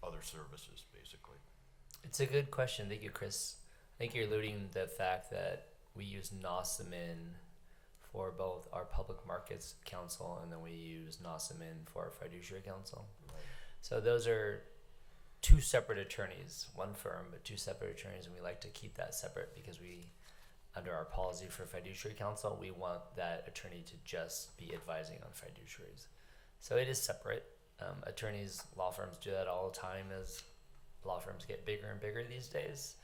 other services, basically? It's a good question. Thank you, Chris. I think you're alluding to the fact that we use Nossaman for both our public markets counsel, and then we use Nossaman for our fiduciary counsel. Right. So those are two separate attorneys, one firm, but two separate attorneys, and we like to keep that separate because we, under our policy for fiduciary counsel, we want that attorney to just be advising on fiduciaries. So it is separate. Attorneys, law firms do that all the time as law firms get bigger and bigger these days.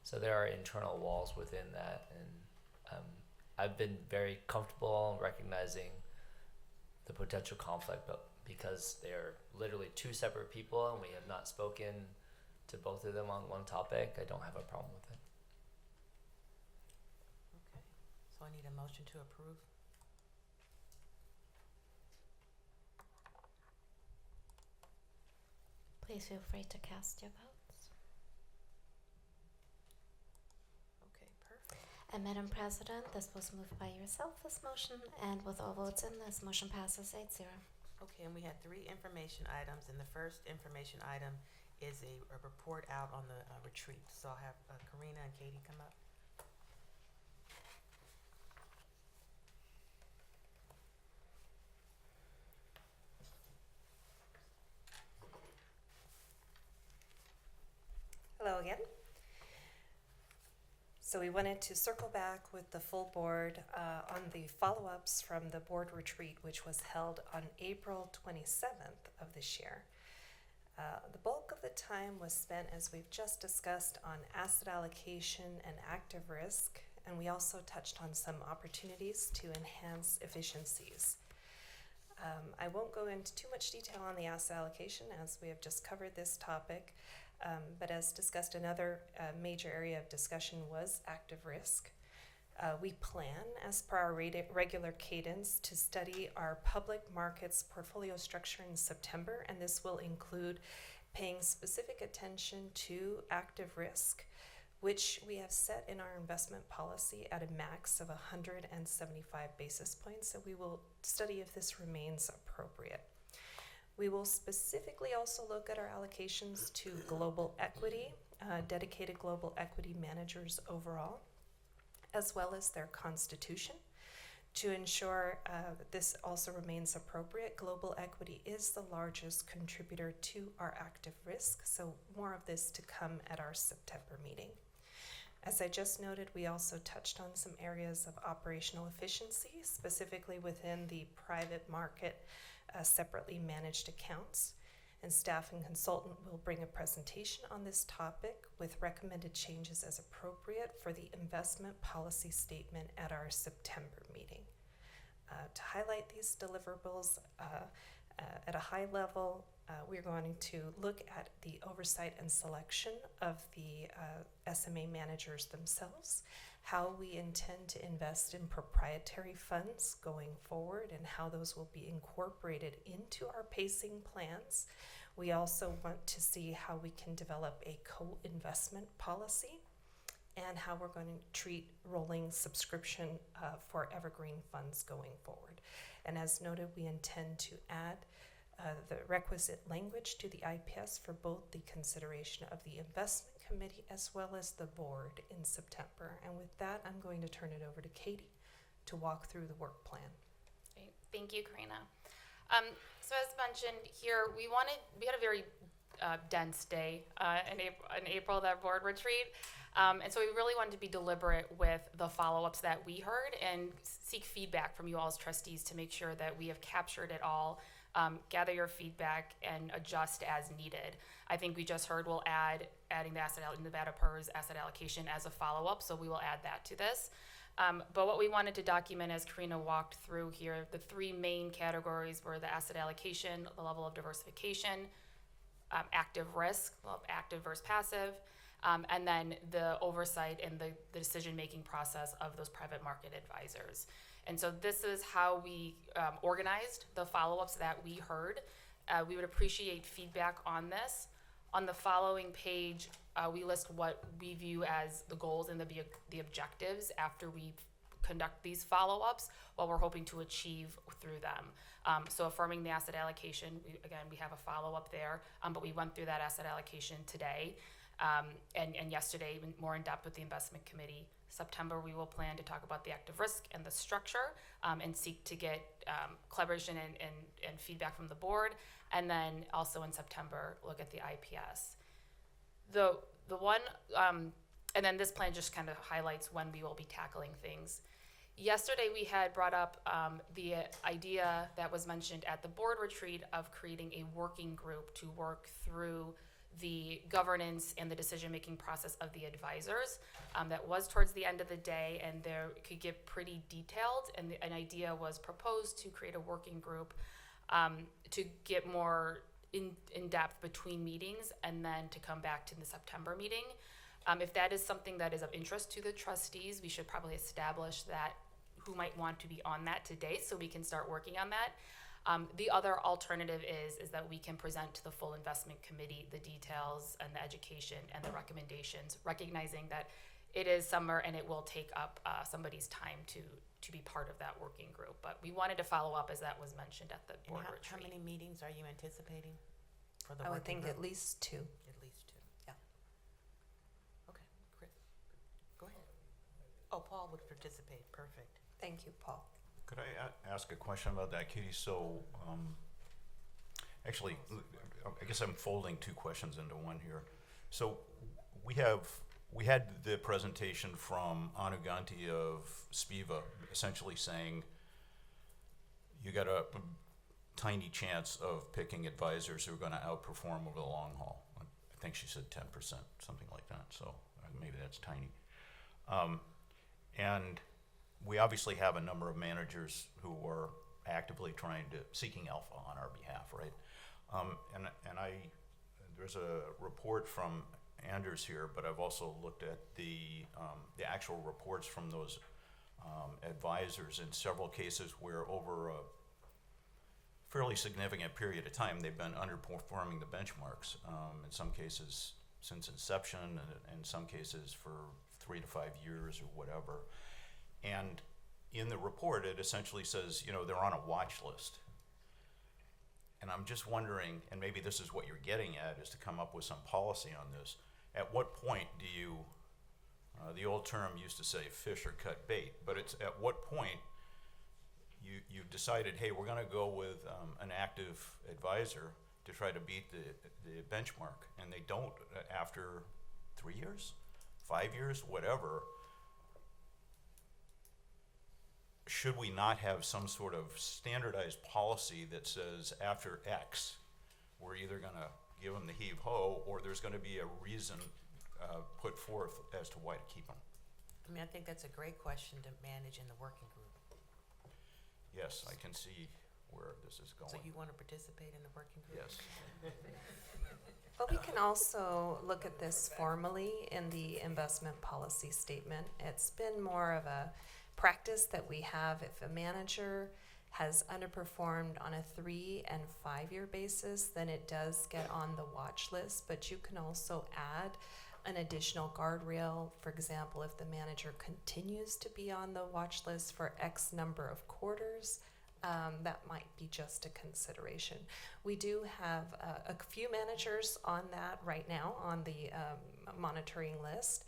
So there are internal walls within that, and I've been very comfortable recognizing the potential conflict, but because they're literally two separate people and we have not spoken to both of them on one topic, I don't have a problem with it. Okay, so I need a motion to approve. Please feel free to cast your votes. Okay, perfect. And Madam President, this was moved by yourself, this motion, and with all votes in, this motion passes 8-0. Okay, and we had 3 information items, and the first information item is a report out on the retreat. So I'll have Karina and Katie come up. Hello again. So we wanted to circle back with the full board on the follow-ups from the board retreat, which was held on April 27th of this year. The bulk of the time was spent, as we've just discussed, on asset allocation and active risk, and we also touched on some opportunities to enhance efficiencies. I won't go into too much detail on the asset allocation, as we have just covered this topic. But as discussed, another major area of discussion was active risk. We plan, as per our regular cadence, to study our public markets portfolio structure in September, and this will include paying specific attention to active risk, which we have set in our investment policy at a max of 175 basis points, so we will study if this remains appropriate. We will specifically also look at our allocations to global equity, dedicated global equity managers overall, as well as their constitution, To ensure that this also remains appropriate, global equity is the largest contributor to our active risk, so more of this to come at our September meeting. As I just noted, we also touched on some areas of operational efficiency, specifically within the private market separately managed accounts. And staff and consultant will bring a presentation on this topic with recommended changes as appropriate for the investment policy statement at our September meeting. To highlight these deliverables at a high level, we're going to look at the oversight and selection of the SMA managers themselves, how we intend to invest in proprietary funds going forward, and how those will be incorporated into our pacing plans. We also want to see how we can develop a co-investment policy and how we're going to treat rolling subscription for evergreen funds going forward. And as noted, we intend to add the requisite language to the IPS for both the consideration of the investment committee as well as the board in September. And with that, I'm going to turn it over to Katie to walk through the work plan. Great. Thank you, Karina. So as mentioned here, we had a very dense day in April, that board retreat. And so we really wanted to be deliberate with the follow-ups that we heard and seek feedback from you all as trustees to make sure that we have captured it all, gather your feedback, and adjust as needed. I think we just heard we'll adding the Nevada PERS asset allocation as a follow-up, so we will add that to this. But what we wanted to document, as Karina walked through here, the three main categories were the asset allocation, the level of diversification, active risk, active versus passive, and then the oversight and the decision-making process of those private market advisors. And so this is how we organized the follow-ups that we heard. We would appreciate feedback on this. On the following page, we list what we view as the goals and the objectives after we conduct these follow-ups, what we're hoping to achieve through them. So affirming the asset allocation, we have a follow-up there, but we went through that asset allocation today. And yesterday, even more in depth with the investment committee. September, we will plan to talk about the active risk and the structure, and seek to get collaboration and feedback from the board. And then also in September, look at the IPS. The one, and then this plan just kind of highlights when we will be tackling things. Yesterday, we had brought up the idea that was mentioned at the board retreat of creating a working group to work through the governance and the decision-making process of the advisors. That was towards the end of the day, and there could get pretty detailed, and an idea was proposed to create a working group to get more in depth between meetings, and then to come back to the September meeting. If that is something that is of interest to the trustees, we should probably establish that who might want to be on that today, so we can start working on that. The other alternative is that we can present to the full investment committee the details and the education and the recommendations, recognizing that it is summer and it will take up somebody's time to be part of that working group. But we wanted to follow up, as that was mentioned at the board retreat. How many meetings are you anticipating for the I would working think group? at least two. At least two. Yeah. Okay, Chris, go ahead. Oh, Paul would participate. Perfect. Thank you, Paul. Could I ask a question about that, Katie? So, actually, I guess I'm folding two questions into one here. So, we had the presentation from Anuganti of Spiva, essentially saying you got a tiny chance of picking advisors who are going to outperform over the long haul. I think she said 10%, something like that. So maybe that's tiny. And we obviously have a number of managers who are actively seeking alpha on our behalf, right? And there's a report from Anders here, but I've also looked at the actual reports from those advisors in several cases where over a fairly significant period of time they've been underperforming the benchmarks. In some cases since inception, and in some cases for 3 to 5 years or whatever. And in the report, it essentially says, they're on a watch list. And I'm just wondering, and maybe this is what you're getting at, is to come up with some policy on this. At what point do you, the old term used to say fish or cut bait, but it's at what point you've decided, hey, we're gonna go with an active advisor to try to beat the benchmark, and they don't after 3 years, 5 years, whatever. Should we not have some sort of standardized policy that says after X, we're either gonna give them the heave-ho, or there's gonna be a reason put forth as to why to keep them? I mean, I think that's a great question to manage in the working group. Yes, I can see where this is going. So you want to participate in the working group? Yes. Well, we can also look at this formally in the investment policy statement. It's been more of a practice that we have if a manager has underperformed on a 3 and 5 year basis, then it does get on the watch list, but you can also add an additional guardrail. For example, if the manager continues to be on the watch list for X number of quarters, that might be just a consideration. We do have a few managers on that right now on the monitoring list.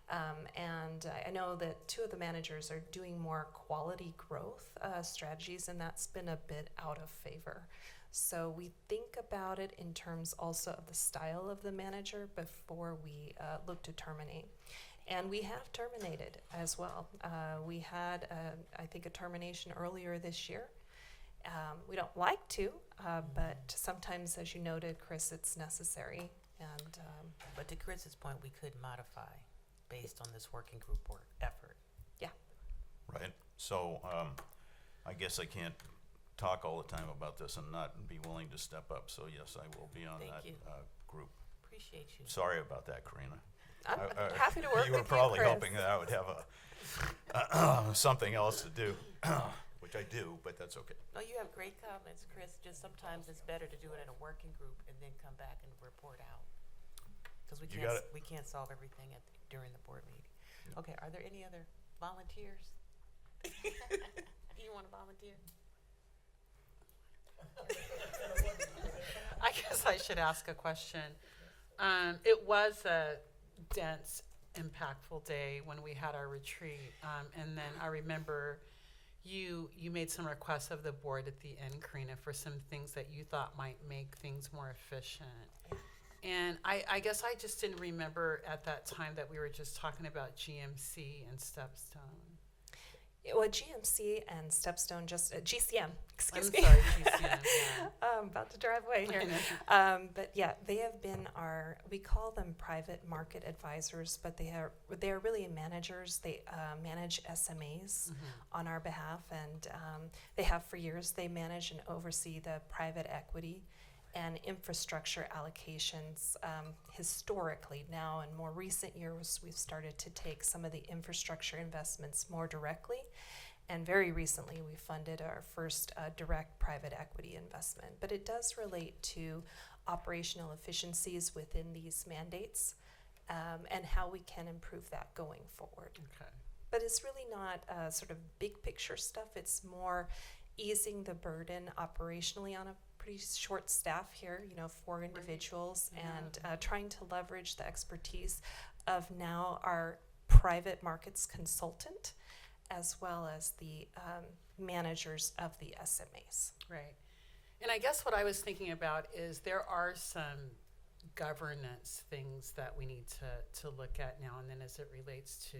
And I know that 2 of the managers are doing more quality growth strategies, and that's been a bit out of favor. So we think about it in terms also of the style of the manager before we look to terminate. And we have terminated as well. We had, I think, a termination earlier this year. We don't like to, but sometimes, as you noted, Chris, it's necessary. And But to Chris's point, we could modify based on this working group work effort. yeah. Right, so, I guess I can't talk all the time about this and not be willing to step up, so yes, I will be on Thank that, you. Group. Appreciate you. Sorry about that, Karina. I'm happy to work You with were probably Chris. hoping that I would have a, something else to do, which I do, but that's okay. No, you have great comments, Chris. Just sometimes it's better to do it in a working group and then come back and report out. Because You got it. we can't solve everything during the board meeting. Okay, are there any other volunteers? You want to volunteer? I guess I should ask a question. It was a dense, impactful day when we had our retreat. And then I remember you made some requests of the board at the end, Karina, for some things that you thought might make things more efficient. And I guess I just didn't remember at that time that we were just talking about GMC and Stepstone. Well, GMC and Stepstone just GCM. Excuse I'm me. sorry, GCM. Yeah. I'm about to drive away here. But yeah, they have been we call them private market advisors, but they are really managers. They manage SMAs on our behalf, and they have for years. They manage and oversee the private equity and infrastructure allocations historically. Now, in more recent years, we've started to take some of the infrastructure investments more directly. And very recently, we funded our first direct private equity investment. But it does relate to operational efficiencies within these mandates and how we can improve that going forward. Okay. But it's really not sort of big picture stuff. It's more easing the burden operationally on a pretty short staff here, 4 individuals, and trying to leverage the expertise of now our private markets consultant, as well as the managers of the SMAs. Right. And I guess what I was thinking about is there are some governance things that we need to look at now and then as it relates to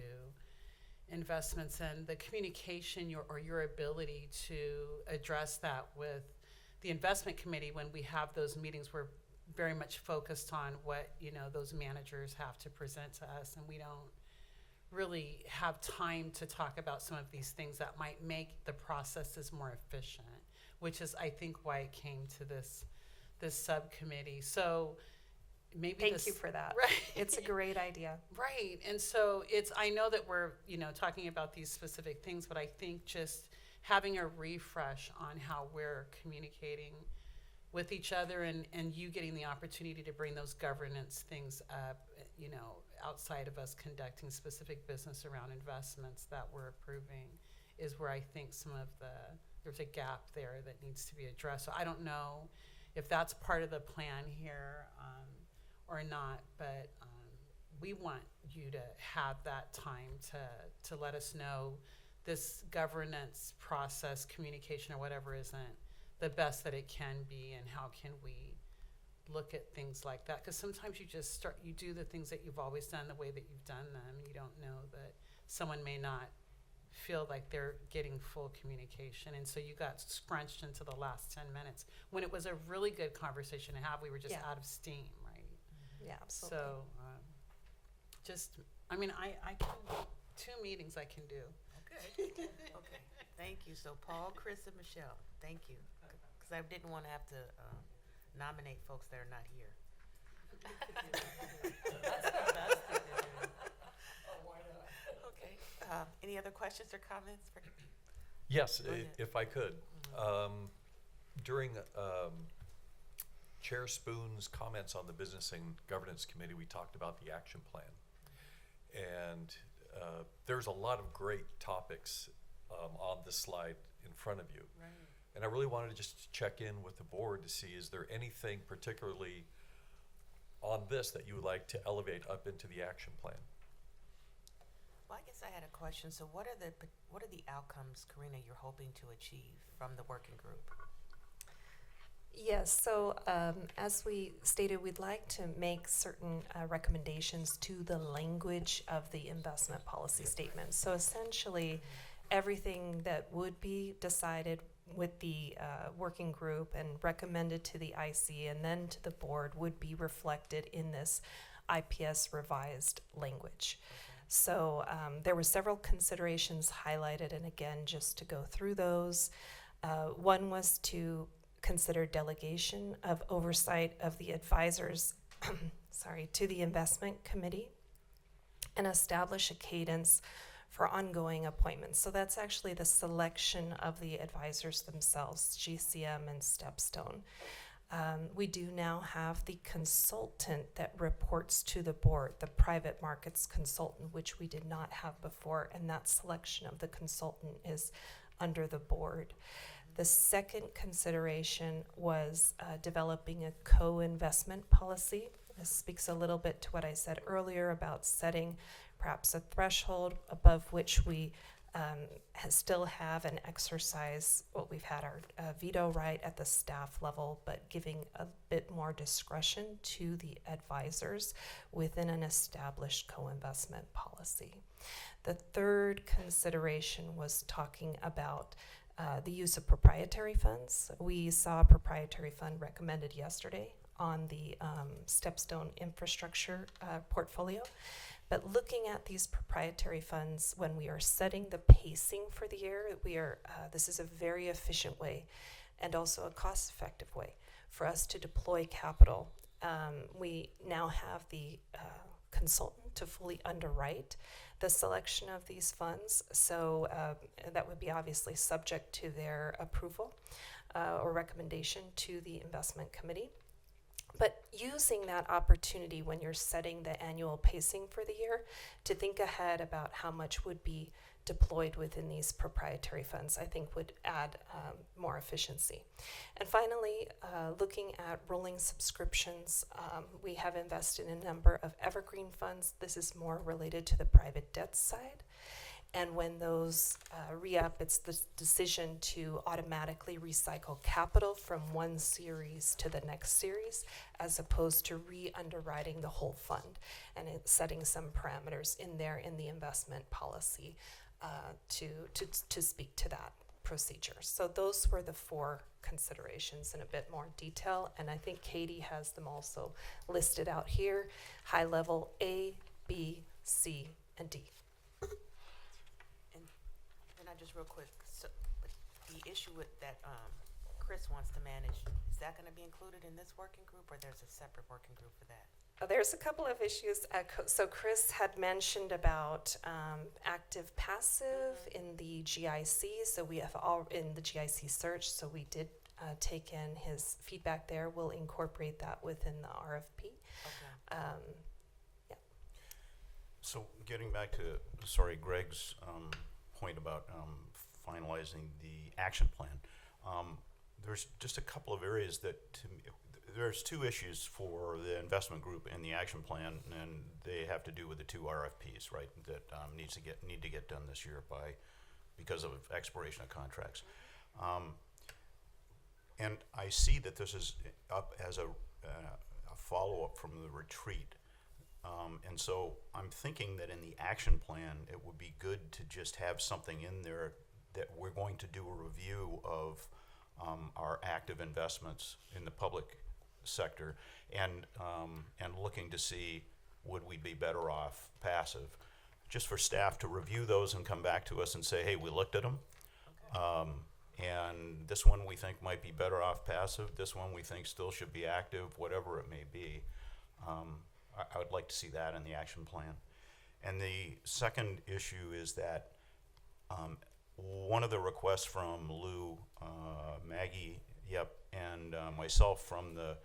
investments and the communication your ability to address that with the investment committee. When we have those meetings, we're very much focused on what those managers have to present to us, and we don't really have time to talk about some of these things that might make the processes more efficient, which is, I think, why it came to this subcommittee. So maybe Thank you for that. Right. It's a great idea. Right. And so I know that we're, talking about these specific things, but I think just having a refresh on how we're communicating with each other and you getting the opportunity to bring those governance things up, outside of us conducting specific business around investments that we're approving, is where I think there's a gap there that needs to be addressed. So I don't know if that's part of the plan here or not, but we want you to have that time to let us know this governance process, communication or whatever isn't the best that it can be, and how can we look at things like that? Because sometimes you do the things that you've always done the way that you've done them, and you don't know that someone may not feel like they're getting full communication, and so you got scrunched into the last 10 minutes when it was a really good conversation to have. We were just Yeah. out of steam, right? Yeah, absolutely. So I can, 2 meetings I can do. Okay. Okay, thank you. So Paul, Chris, and Michelle, thank you. Because I didn't want to have to nominate folks that are not here. That's the best thing to do. Okay, any other questions or comments? Yes, Go ahead. if I could. During Chair Spoon's comments on the Business and Governance Committee, we talked about the action plan. And there's a lot of great topics on this slide in front of you. Right. And I really wanted to just check in with the board to see, is there anything particularly on this that you would like to elevate up into the action plan? Well, I guess I had a question. So what are the outcomes, Karina, you're hoping to achieve from the working group? Yes, so as we stated, we'd like to make certain recommendations to the language of the investment policy statement. So essentially, everything that would be decided with the working group and recommended to the IC and then to the board would be reflected in this IPS revised language. So there were several considerations highlighted, and again, just to go through those, one was to consider delegation of oversight of the advisors to the investment committee and establish a cadence for ongoing appointments. So that's actually the selection of the advisors themselves, GCM and Stepstone. We do now have the consultant that reports to the board, the private markets consultant, which we did not have before, and that selection of the consultant is under the board. The second consideration was developing a co-investment policy. This speaks a little bit to what I said earlier about setting perhaps a threshold above which we still have and exercise what we've had our veto right at the staff level, but giving a bit more discretion to the advisors within an established co-investment policy. The third consideration was talking about the use of proprietary funds. We saw a proprietary fund recommended yesterday on the Stepstone infrastructure portfolio. But looking at these proprietary funds when we are setting the pacing for the year, this is a very efficient way and also a cost-effective way for us to deploy capital. We now have the consultant to fully underwrite the selection of these funds, so that would be obviously subject to their approval or recommendation to the investment committee. But using that opportunity when you're setting the annual pacing for the year to think ahead about how much would be deployed within these proprietary funds, I think would add more efficiency. And finally, looking at rolling subscriptions, we have invested in a number of evergreen funds. This is more related to the private debt side. And when those re-up, it's the decision to automatically recycle capital from one series to the next series, as opposed to re-underwriting the whole fund, and it's setting some parameters in there in the investment policy to speak to that procedure. So those were the 4 considerations in a bit more detail, and I think Katie has them also listed out here, high level A, B, C, and D. Just real quick, so the issue with that Chris wants to manage, is that going to be included in this working group, or there's a separate working group for that? There's a couple of issues. So Chris had mentioned about active passive in the GIC. So we have all in the GIC search. So we did take in his feedback there. We'll incorporate that within the RFP. Okay. Yeah. So getting back to, Greg's point about finalizing the action plan, there's just a couple of areas that, to me, there's 2 issues for the investment group in the action plan, and they have to do with the 2 RFPs, right, that need to get done this year by because of expiration of contracts. And I see that this is up as a follow-up from the retreat. And so I'm thinking that in the action plan, it would be good to just have something in there that we're going to do a review of our active investments in the public sector and looking to see would we be better off passive. Just for staff to review those and come back to us and say, hey, we looked at them. And this one we think might be better off passive. This one we think still should be active, whatever it may be. I would like to see that in the action plan. And the second issue is that one of the requests from Lou, Maggie, and myself from the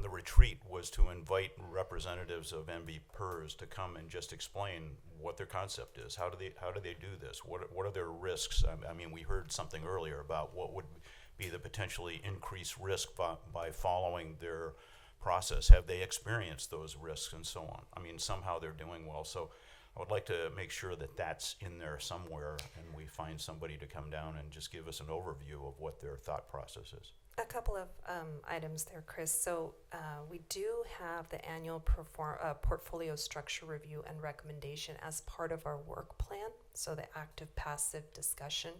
retreat was to invite representatives of SDCERS to come and just explain what their concept is. How do they do this? What are their risks? I mean, we heard something earlier about what would be the potentially increased risk by following their process. Have they experienced those risks and so on? I mean, somehow they're doing well. So I would like to make sure that that's in there somewhere and we find somebody to come down and just give us an overview of what their thought process is. A couple of items there, Chris. So we do have the annual portfolio structure review and recommendation as part of our work plan, so the active-passive discussion.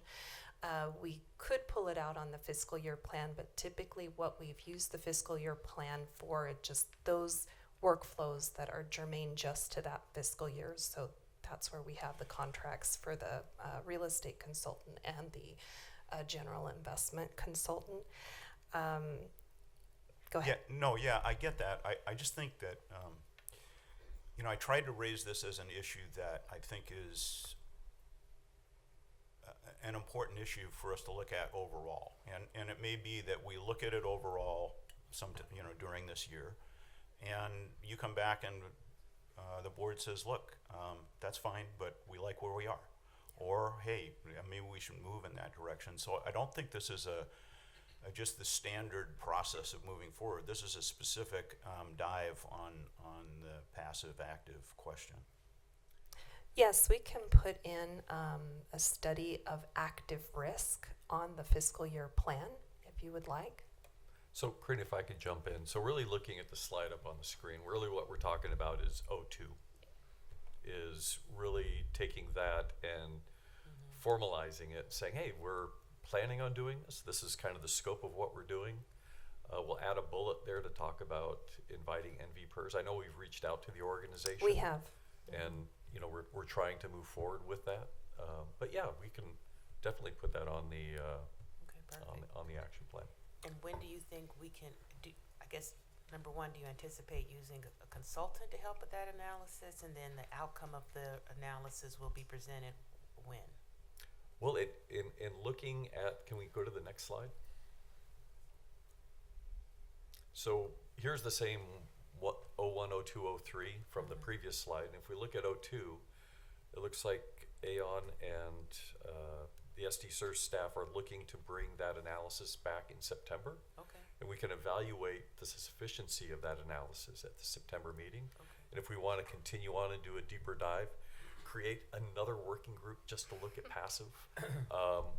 We could pull it out on the fiscal year plan, but typically what we've used the fiscal year plan for is just those workflows that are germane just to that fiscal year. So that's where we have the contracts for the real estate consultant and the general investment consultant. Go ahead. Yeah, I get that. I just think that, I tried to raise this as an issue that I think is an important issue for us to look at overall. And it may be that we look at it overall during this year, and you come back and the board says, look, that's fine, but we like where we are. Or, hey, maybe we should move in that direction. So I don't think this is just the standard process of moving forward. This is a specific dive on the passive-active question. Yes, we can put in a study of active risk on the fiscal year plan, if you would like. So, Corinne, if I could jump in. So really looking at the slide up on the screen, really what we're talking about is O2. Is really taking that and formalizing it, saying, hey, we're planning on doing this. This is kind of the scope of what we're doing. We'll add a bullet there to talk about inviting SDCERS. I know we've reached out to the organization. We have. And, we're trying to move forward with that. But yeah, we can definitely put that on the on the action plan. And when do you think we can do, I guess, number one, do you anticipate using a consultant to help with that analysis? And then the outcome of the analysis will be presented when? Well, in looking at, can we go to the next slide? So here's the same 01, 02, 03 from the previous slide. And if we look at 02, it looks like Aon and the SDCERS staff are looking to bring that analysis back in September. Okay. And we can evaluate the sufficiency of that analysis at the September meeting. Okay. And if we want to continue on and do a deeper dive, create another working group just to look at passive,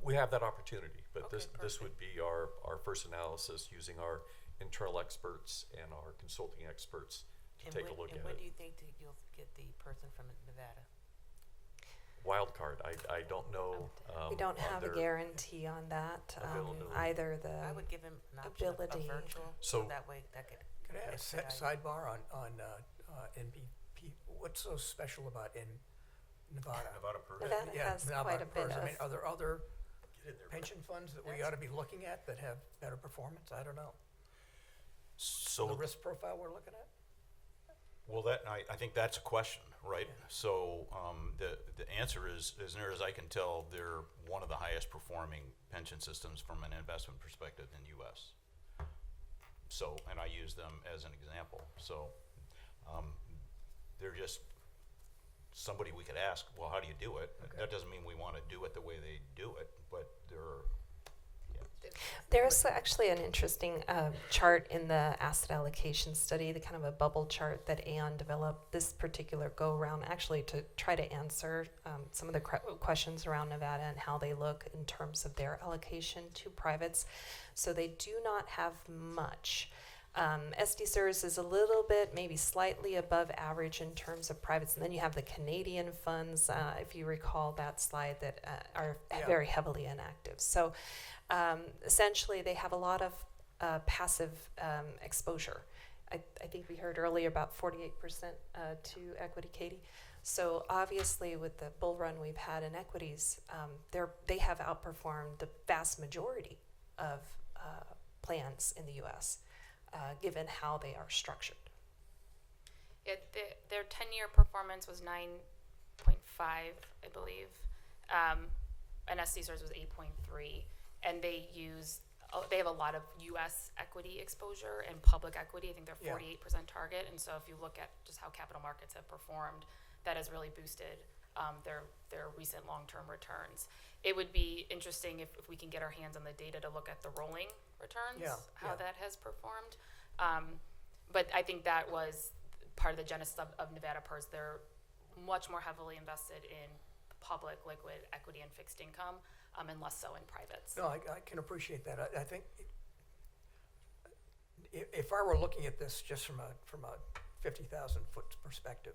we have that opportunity. But Okay, this would be our first analysis using our internal experts and our consulting experts to take a look at when it. do you think that you'll get the person from Nevada? Wild card, I don't know. We don't on have a their guarantee on that, availability. either I the would give him an option of ability. virtual, So- so that way that could. Could I add a expedite. sidebar on NBP? What's so special about Nevada? That has quite a bit PERS. I of. mean, are there other pension funds that we ought to be looking at that have better performance? I don't know. So The risk profile we're looking at? Well, I think that's a question, right? So the answer is, as near as I can tell, they're one of the highest performing pension systems from an investment perspective in the U.S. So, and I use them as an example. So they're just somebody we could ask, well, how do you do it? Okay. That doesn't mean we want to do it the way they do it, but they're, There's actually an interesting chart in the asset allocation study, the kind of a bubble chart that Aon developed this particular go around, actually to try to answer some of the questions around Nevada and how they look in terms of their allocation to privates. So they do not have much. SDCERS is a little bit, maybe slightly above average in terms of privates. And then you have the Canadian funds, if you recall that slide, that are very heavily inactive. So essentially, they have a lot of passive exposure. I think we heard earlier about 48% to equity, Katie. So obviously, with the bull run we've had in equities, they have outperformed the vast majority of plans in the U.S., given how they are structured. Their 10-year performance was 9.5, I believe, and SDCERS was 8.3, and they have a lot of U.S. equity exposure and public equity. I think they're 48% target, and so if you look at just how capital markets have performed, that has really boosted their recent long-term returns. It would be interesting if we can get our hands on the data to look at the rolling returns, how that has performed. But I think that was part of the genesis of Nevada PERS. They're much more heavily invested in public liquid equity and fixed income, and less so in privates. No, I can appreciate that. I think if I were looking at this just from a 50,000 foot perspective,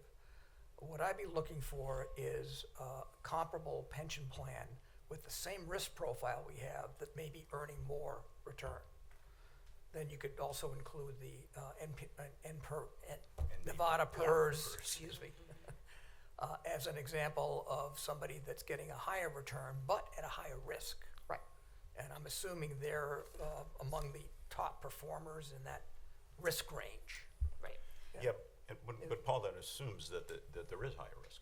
what I'd be looking for is a comparable pension plan with the same risk profile we have that may be earning more return. Then you could also include the Nevada PERS, excuse me, as an example of somebody that's getting a higher return but at a higher risk. Right. And I'm assuming they're among the top performers in that risk range. Right. Yep. But Paul, that assumes that there is higher risk.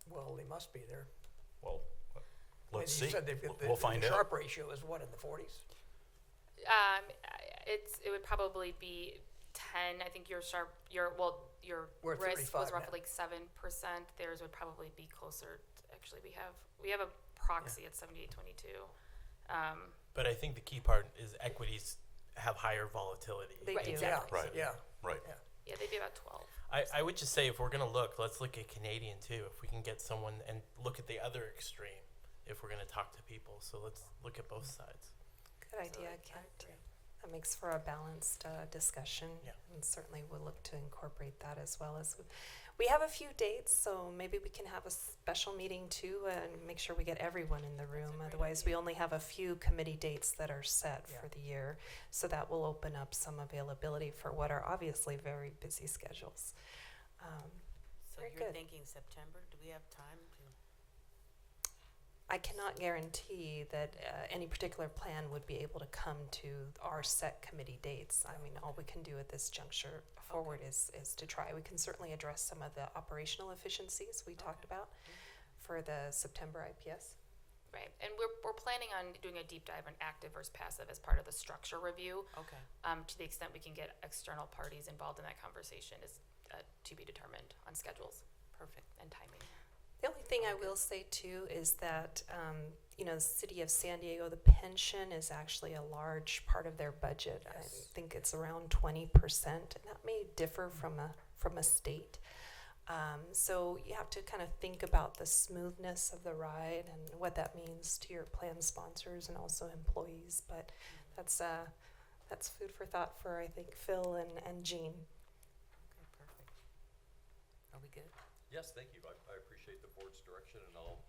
Well, they must be there. Well, let's see. You said We'll find the out. Sharpe ratio is what, in the 40s? It would probably be 10. I think your We're at risk 35 was now. roughly like 7%. Theirs would probably be closer. Actually, we have a proxy at 78.22. But I think the key part is equities have higher volatility. They Right, do. exactly. Right. Yeah. Right. Yeah, they'd be about 12. I would just say if we're going to let's look at Canadian too. If we can get someone and look at the other extreme, if we're going to talk to people. So let's look at both sides. Good idea, Kent. That makes for a balanced discussion, and certainly we'll look to incorporate that as well. As we have a few dates, so maybe we can have a special meeting too and make sure we get everyone in the room. Otherwise, we only have a few committee dates that are set for the year, so that will open up some availability for what are obviously very busy schedules. So Very you're good. thinking September? Do we have time to? I cannot guarantee that any particular plan would be able to come to our set committee dates. I mean, all we can do at this juncture forward is to try. We can certainly address some of the operational efficiencies we talked about for the September IPS. Right, and we're planning on doing a deep dive on active versus passive as part of the structure review. Okay. To the extent we can get external parties involved in that conversation is to be determined on schedules. Perfect. And timing. The only thing I will say too is that the city of San Diego, the pension is actually a large part of their budget. I think it's around 20%, and that may differ from a state. So you have to kind of think about the smoothness of the ride and what that means to your plan sponsors and also employees. But that's food for thought for, I think, Phil and Jean. Okay, perfect. Are we good? Yes, thank you. I appreciate the board's direction, and I'll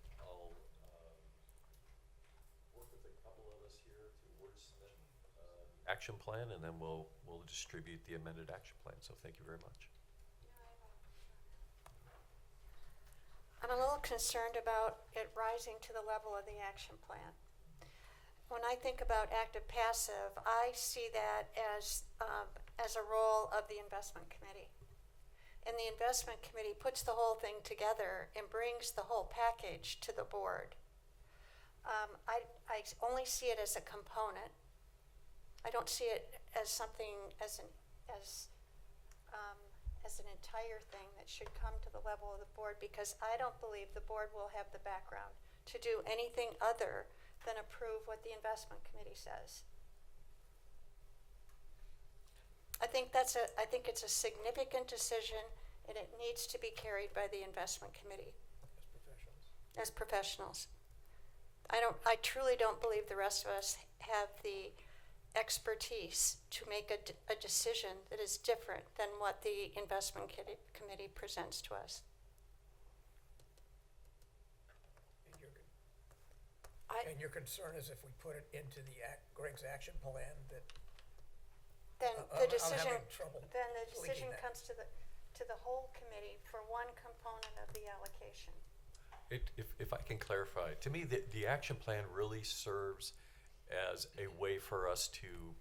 work with a couple of us here to wordsmith action plan, and then we'll distribute the amended action plan. So thank you very much. I'm a little concerned about it rising to the level of the action plan. When I think about active passive, I see that as a role of the investment committee. And the investment committee puts the whole thing together and brings the whole package to the board. I only see it as a component. I don't see it as something as an entire thing that should come to the level of the board, because I don't believe the board will have the background to do anything other than approve what the investment committee says. I think it's a significant decision, and it needs to be carried by the investment committee as professionals. I truly don't believe the rest of us have the expertise to make a decision that is different than what the investment committee presents to us. And your concern is if we put it into the Greg's action plan that Then I'm the decision, having trouble then the decision linking that. comes to the whole committee for one component of the allocation. If I can clarify, to me, the action plan really serves as a way for us to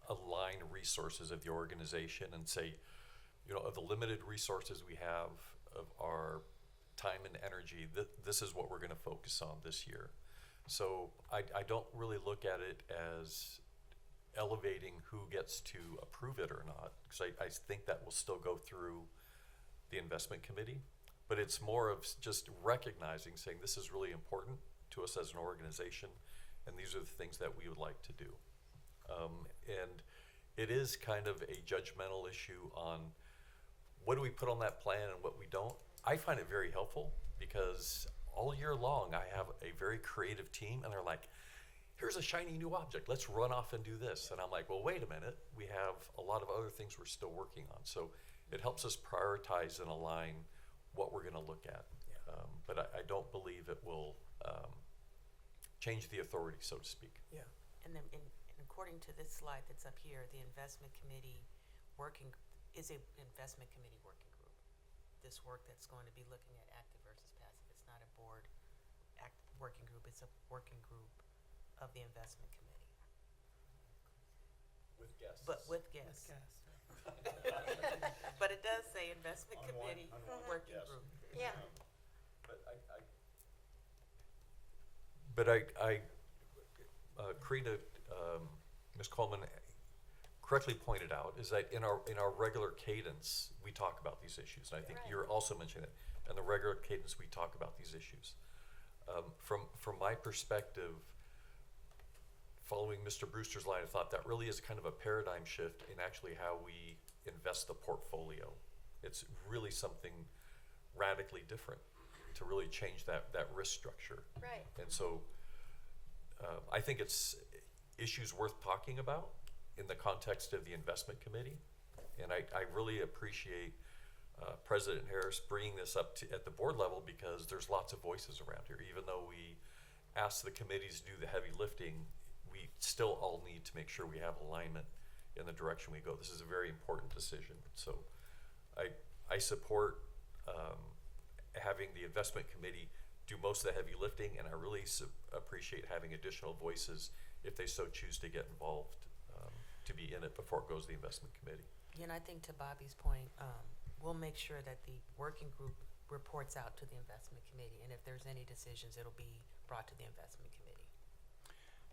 align resources of the organization and say, you know, of the limited resources we have of our time and energy, this is what we're going to focus on this year. So I don't really look at it as elevating who gets to approve it or not, because I think that will still go through the investment committee. But it's more of just recognizing, saying this is really important to us as an organization, and these are the things that we would like to do. And it is kind of a judgmental issue on what do we put on that plan and what we don't. I find it very helpful because all year long I have a very creative team, and they're like, here's a shiny new object, let's run off and do this. And I'm like, well, wait a minute, we have a lot of other things we're still working on. So it helps us prioritize and align what we're going to look at. Yeah. But I don't believe it will change the authority, so to speak. Yeah. And then, according to this slide that's up here, the investment committee is an investment committee working group. This work that's going to be looking at active versus passive. It's not a board working group. It's a working group of the investment committee. With guests. But with guests. But it does say investment committee working group. Yeah. But Karina, Ms. Coleman correctly pointed out is that in our regular cadence, we talk about these issues. And I think Right. you're also mentioning it. In the regular cadence, we talk about these issues. From my perspective, following Mr. Brewster's line of thought, that really is kind of a paradigm shift in actually how we invest the portfolio. It's really something radically different to really change that risk structure. Right. And so I think it's issues worth talking about in the context of the investment committee. And I really appreciate President Harris bringing this up at the board level, because there's lots of voices around here. Even though we ask the committees to do the heavy lifting, we still all need to make sure we have alignment in the direction we go. This is a very important decision. So I support having the investment committee do most of the heavy lifting, and I really appreciate having additional voices if they so choose to get involved to be in it before it goes to the investment committee. Yeah, and I think to Bobby's point, we'll make sure that the working group reports out to the investment committee, and if there's any decisions, it'll be brought to the investment committee.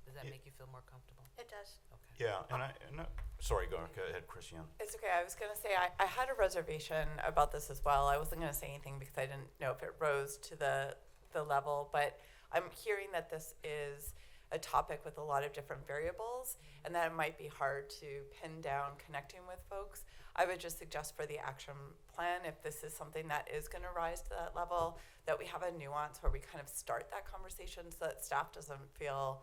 Does that make you feel more comfortable? It does. Okay. Yeah, and sorry, go ahead, Christiane. It's okay. I was going to say I had a reservation about this as well. I wasn't going to say anything because I didn't know if it rose to the level, but I'm hearing that this is a topic with a lot of different variables, and that it might be hard to pin down connecting with folks. I would just suggest for the action plan, if this is something that is going to rise to that level, that we have a nuance where we kind of start that conversation so that staff doesn't feel,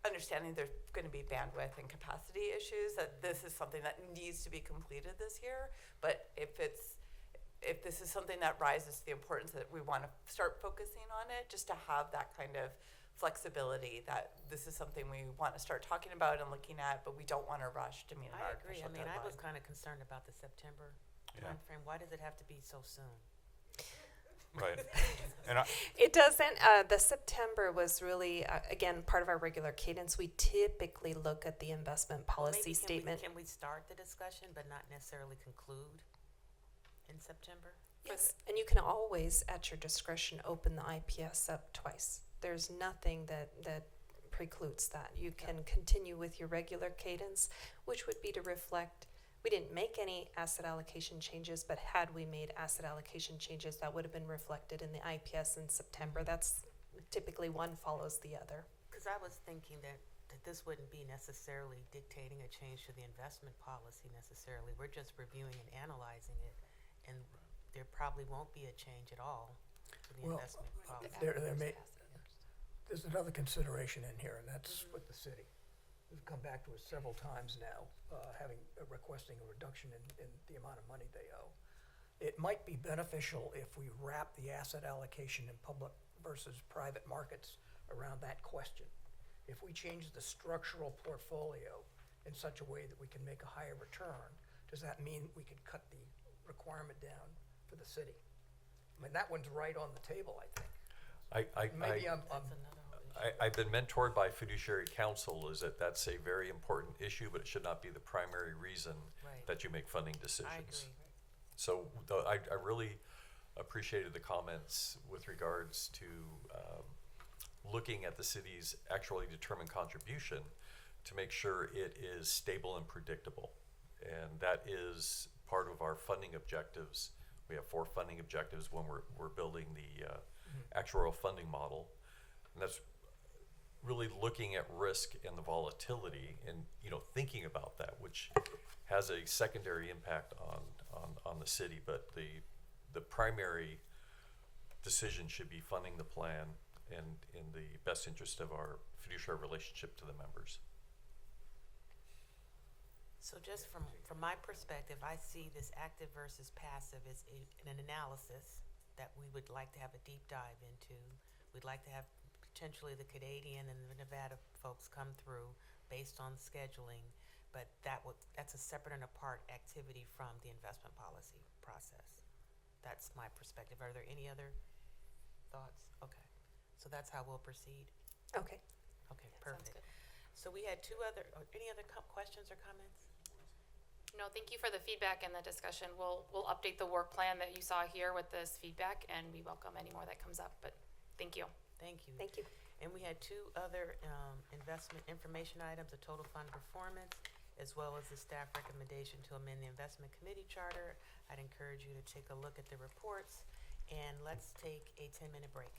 understanding there's going to be bandwidth and capacity issues, that this is something that needs to be completed this year. But if this is something that rises to the importance that we want to start focusing on it, just to have that kind of flexibility that this is something we want to start talking about and looking at, but we don't want to rush to meet an I agree. artificial I mean, I was deadline. kind of concerned about the September Yeah. timeframe. Why does it have to be so soon? Right. And It doesn't. The September was really, again, part of our regular cadence. We typically look at the investment policy Maybe statement. Can we start the discussion but not necessarily conclude in September? Yes, and you can always, at your discretion, open the IPS up twice. There's nothing that precludes that. You can continue with your regular cadence, which would be to reflect, we didn't make any asset allocation changes, but had we made asset allocation changes, that would have been reflected in the IPS in September. That's typically one follows the other. Because I was thinking that this wouldn't be necessarily dictating a change to the investment policy necessarily. We're just reviewing and analyzing it, and there probably won't be a change at all to the Well, investment policy. There's another consideration in here, and that's with the city. They've come back to us several times now, requesting a reduction in the amount of money they owe. It might be beneficial if we wrap the asset allocation in public versus private markets around that question. If we change the structural portfolio in such a way that we can make a higher return, does that mean we could cut the requirement down for the city? I mean, that one's right on the table, I think. Maybe I've been mentored by fiduciary counsel is that that's a very important issue, but it should not be the primary reason Right. that you make funding decisions. I agree. So I really appreciated the comments with regards to looking at the city's actually determined contribution to make sure it is stable and predictable. And that is part of our funding objectives. We have 4 funding objectives when we're building the actuarial funding model. And that's really looking at risk and the volatility and, thinking about that, which has a secondary impact on the city. But the primary decision should be funding the plan and in the best interest of our fiduciary relationship to the members. So just from my perspective, I see this active versus passive as an analysis that we would like to have a deep dive into. We'd like to have potentially the Canadian and the Nevada folks come through based on scheduling, but that's a separate and apart activity from the investment policy process. That's my perspective. Are there any other thoughts? Okay, so that's how we'll proceed. Okay. Okay, perfect. So we had any other questions or comments? No, thank you for the feedback and the discussion. We'll update the work plan that you saw here with this feedback, and we welcome any more that comes up, but thank you. Thank you. Thank you. And we had 2 other investment information items, the total fund performance, as well as the staff recommendation to amend the investment committee charter. I'd encourage you to take a look at the reports, and let's take a 10-minute break.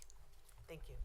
Thank you.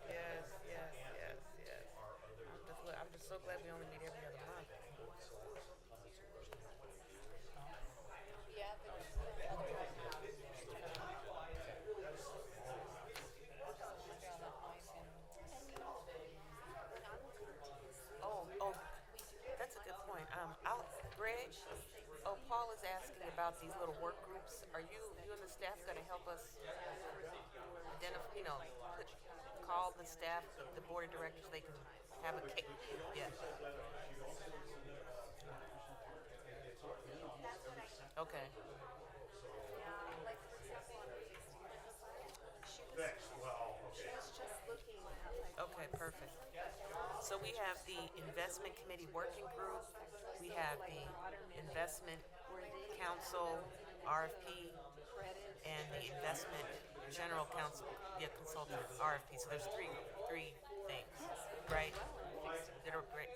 Yes, yes, yes, yes. I'm just so glad we only meet every other month. Oh, that's a good point. Greg, Paul is asking about these little work groups. Are you and the staff gonna help us identify, call the staff, the board of directors, they can have a cake? Yeah. Okay. Okay, perfect. So we have the investment committee working group, we have the investment council RFP, and the investment general counsel, consultant RFP. So there's three things, right? That are great.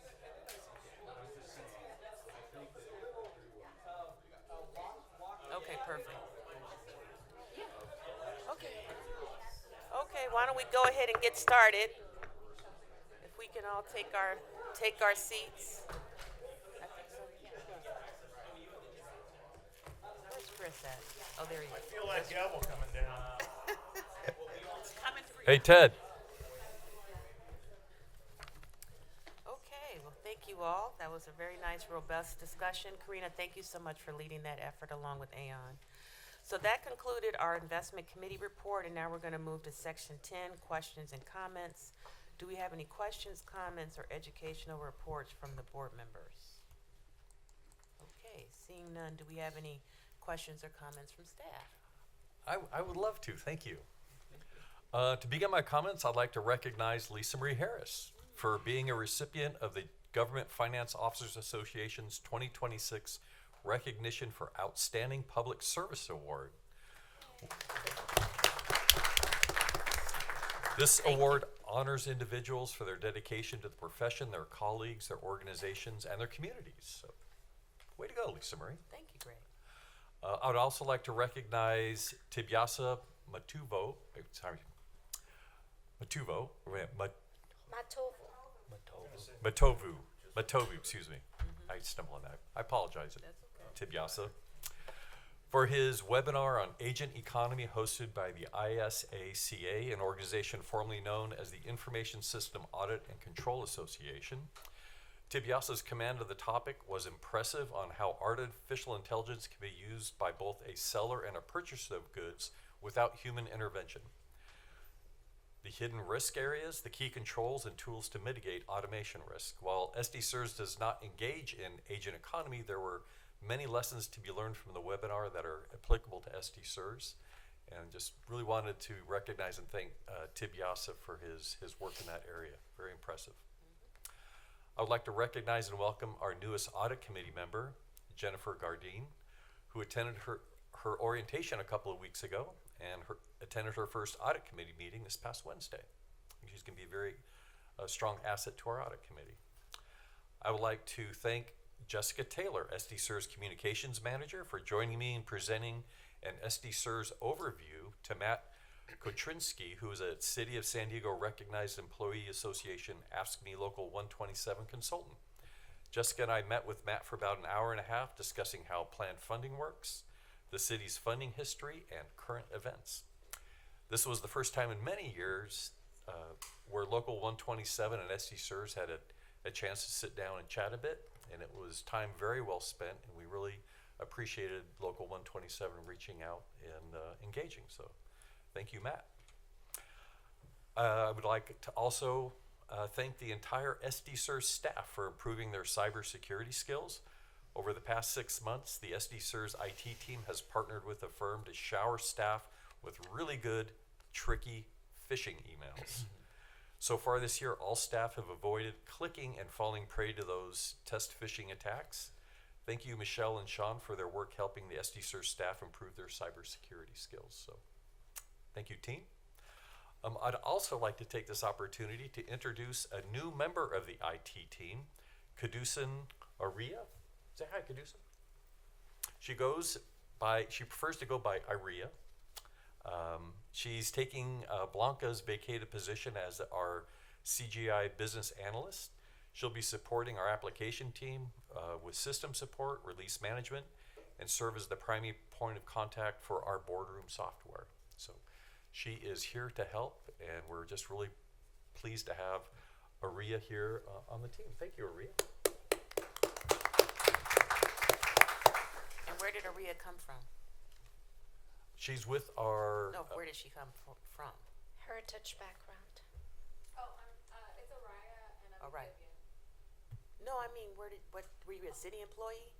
Okay, perfect. Okay. Okay, why don't we go ahead and get started? If we can all take our seats. I think so. Where's Chris at? Oh, there he is. I feel that gavel coming down. It's coming for you. Hey, Ted. Okay, well, thank you all. That was a very nice, robust discussion. Karina, thank you so much for leading that effort along with Aon. So that concluded our investment committee report, and now we're going to move to section 10, questions and comments. Do we have any questions, comments, or educational reports from the board members? Okay, seeing none, do we have any questions or comments from staff? I would love to, thank you. To begin my comments, I'd like to recognize Lisa Marie Harris for being a recipient of the Government Finance Officers Association's 2026 Recognition for Outstanding Public Service Award. This award honors individuals for their dedication to the profession, their colleagues, their organizations, and their communities. So, way to go, Lisa Marie. Thank you, Greg. I would also like to recognize Tibiasa Matuvo. Matovu, excuse me. I stumble on that. I apologize, Tibiasa, for his webinar on agent economy hosted by the ISACA, an organization formerly known as the Information System Audit and Control Association. Tibiasa's command of the topic was impressive on how artificial intelligence can be used by both a seller and a purchaser of goods without human intervention. The hidden risk areas, the key controls, and tools to mitigate automation risk. While SDCERS does not engage in agent economy, there were many lessons to be learned from the webinar that are applicable to SDCERS, and just really wanted to recognize and thank Tibiasa for his work in that area. Very impressive. I would like to recognize and welcome our newest audit committee member, Jennifer Gardine, who attended her orientation a couple of weeks ago and attended her first audit committee meeting this past Wednesday. She's going to be a very strong asset to our audit committee. I would like to thank Jessica Taylor, SDCERS Communications Manager, for joining me in presenting an SDCERS overview to Matt Kotrinsky, who is a City of San Diego Recognized Employee Association Ask Me Local 127 consultant. Jessica and I met with Matt for about an hour and a half discussing how planned funding works, the city's funding history, and current events. This was the first time in many years where Local 127 and SDCERS had a chance to sit down and chat a bit, and it was time very well spent, and we really appreciated Local 127 reaching out and engaging. So thank you, Matt. I would like to also thank the entire SDCERS staff for improving their cybersecurity skills. Over the past 6 months, the SDCERS IT team has partnered with a firm to shower staff with really good, tricky phishing emails. So far this year, all staff have avoided clicking and falling prey to those test phishing attacks. Thank you, Michelle and Sean, for their work helping the SDCERS staff improve their cybersecurity skills. So, thank you, team. I'd also like to take this opportunity to introduce a new member of the IT team, Kadusan Aria. Say hi, Kadusan. She prefers to go by Aria. She's taking Blanca's vacated position as our CGI business analyst. She'll be supporting our application team with system support, release management, and serve as the primary point of contact for our boardroom software. So she is here to help, and we're just really pleased to have Aria here on the team. Thank you, Aria. And where did Aria come from? She's with our... No, where did she come from? Heritage background. It's Araya and I'm All right. No, I mean, what, were you a city employee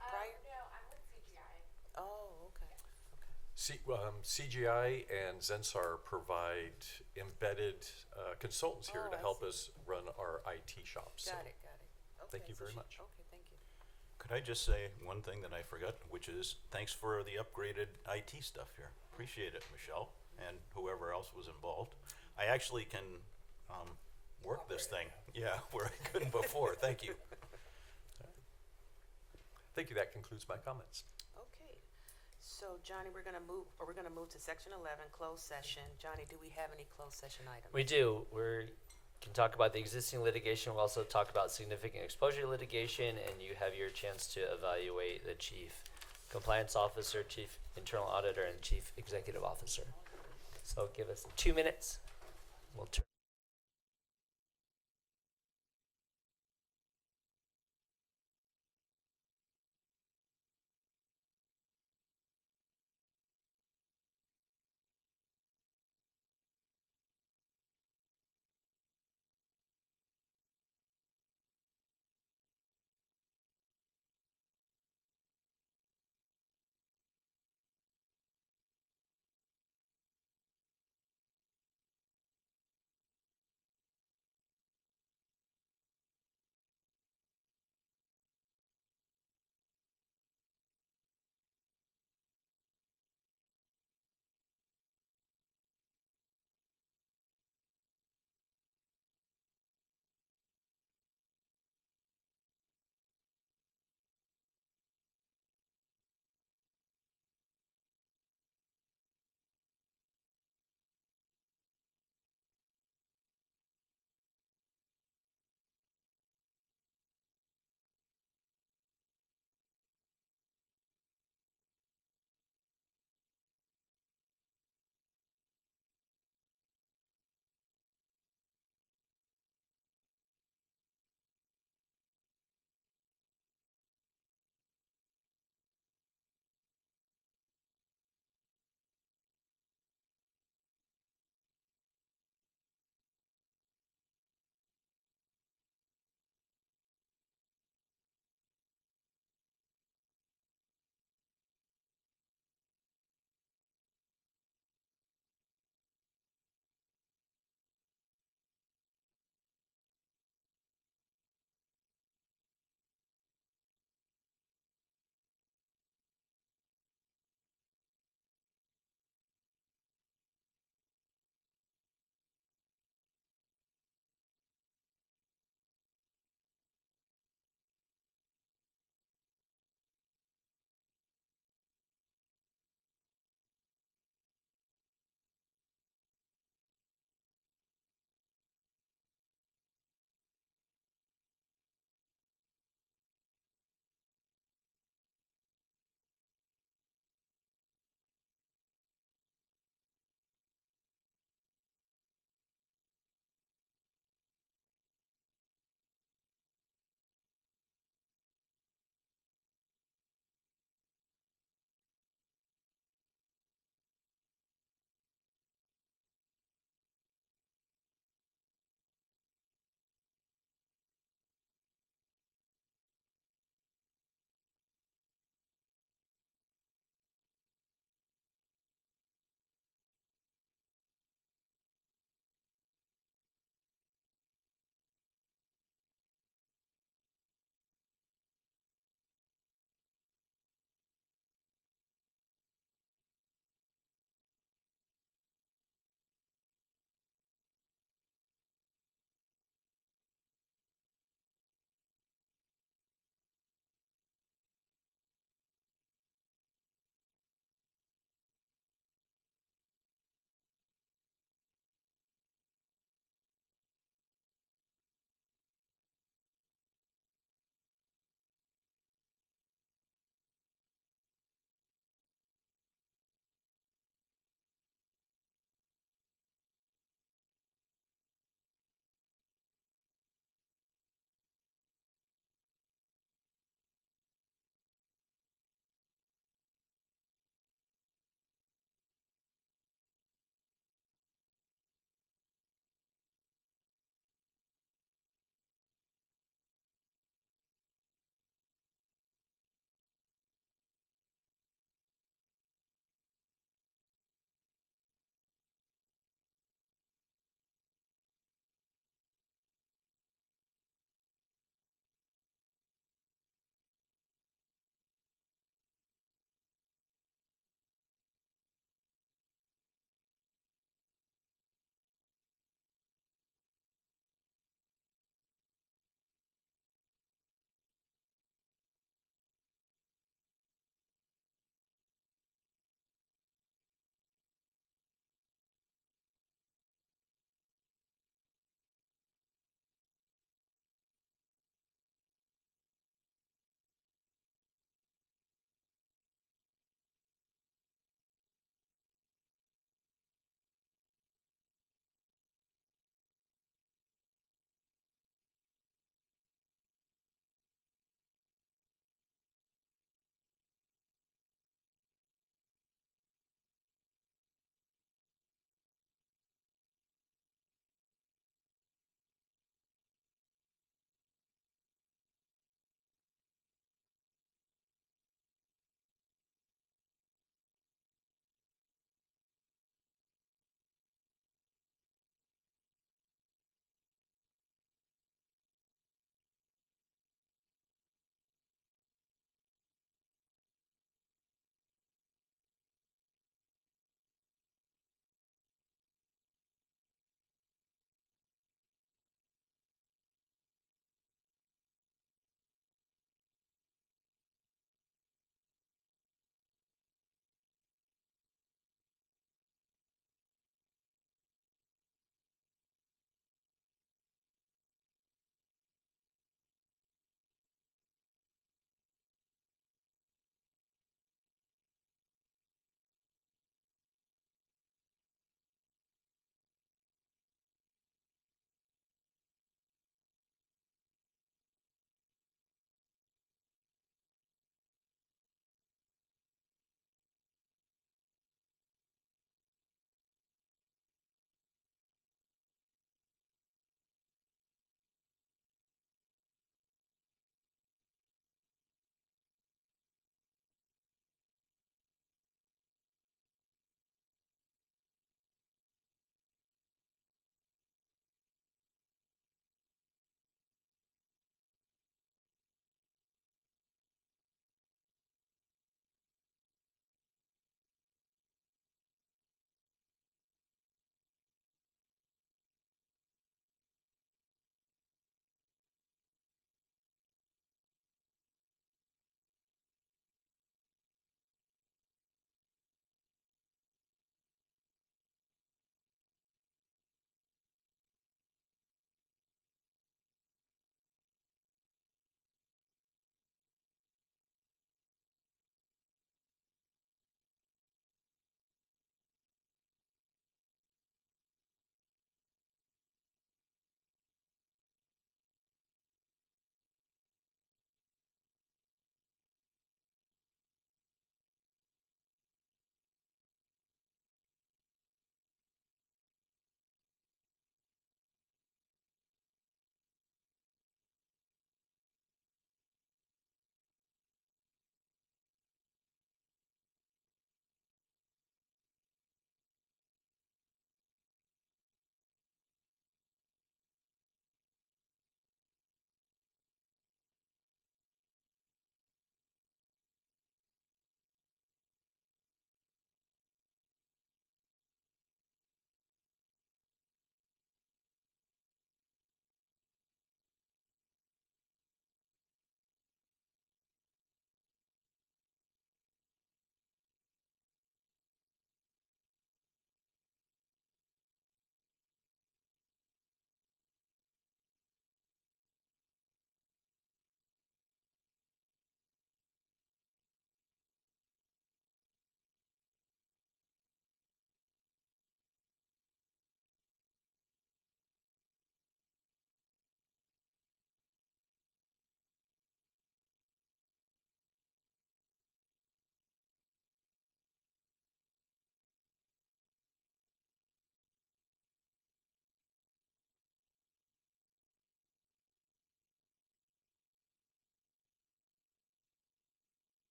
prior? No, I'm with CGI. Oh, okay. CGI and Zensar provide embedded consultants here Oh, to I help see. us run our IT shop. So Got it, got it. thank Okay, you so very much. Okay, thank you. Could I just say one thing that I forgot, which is thanks for the upgraded IT stuff here. Appreciate it, Michelle, and whoever else was involved. I actually can work this thing, yeah, where I couldn't before. Thank you. Thank you. That concludes my comments. Okay, so Johnny, we're gonna move to section 11, closed session. Johnny, do we have any closed session items? We do. We can talk about the existing litigation. We'll also talk about significant exposure litigation, and you have your chance to evaluate the chief compliance officer, chief internal auditor, and chief executive officer. So give us 2 minutes. We'll turn.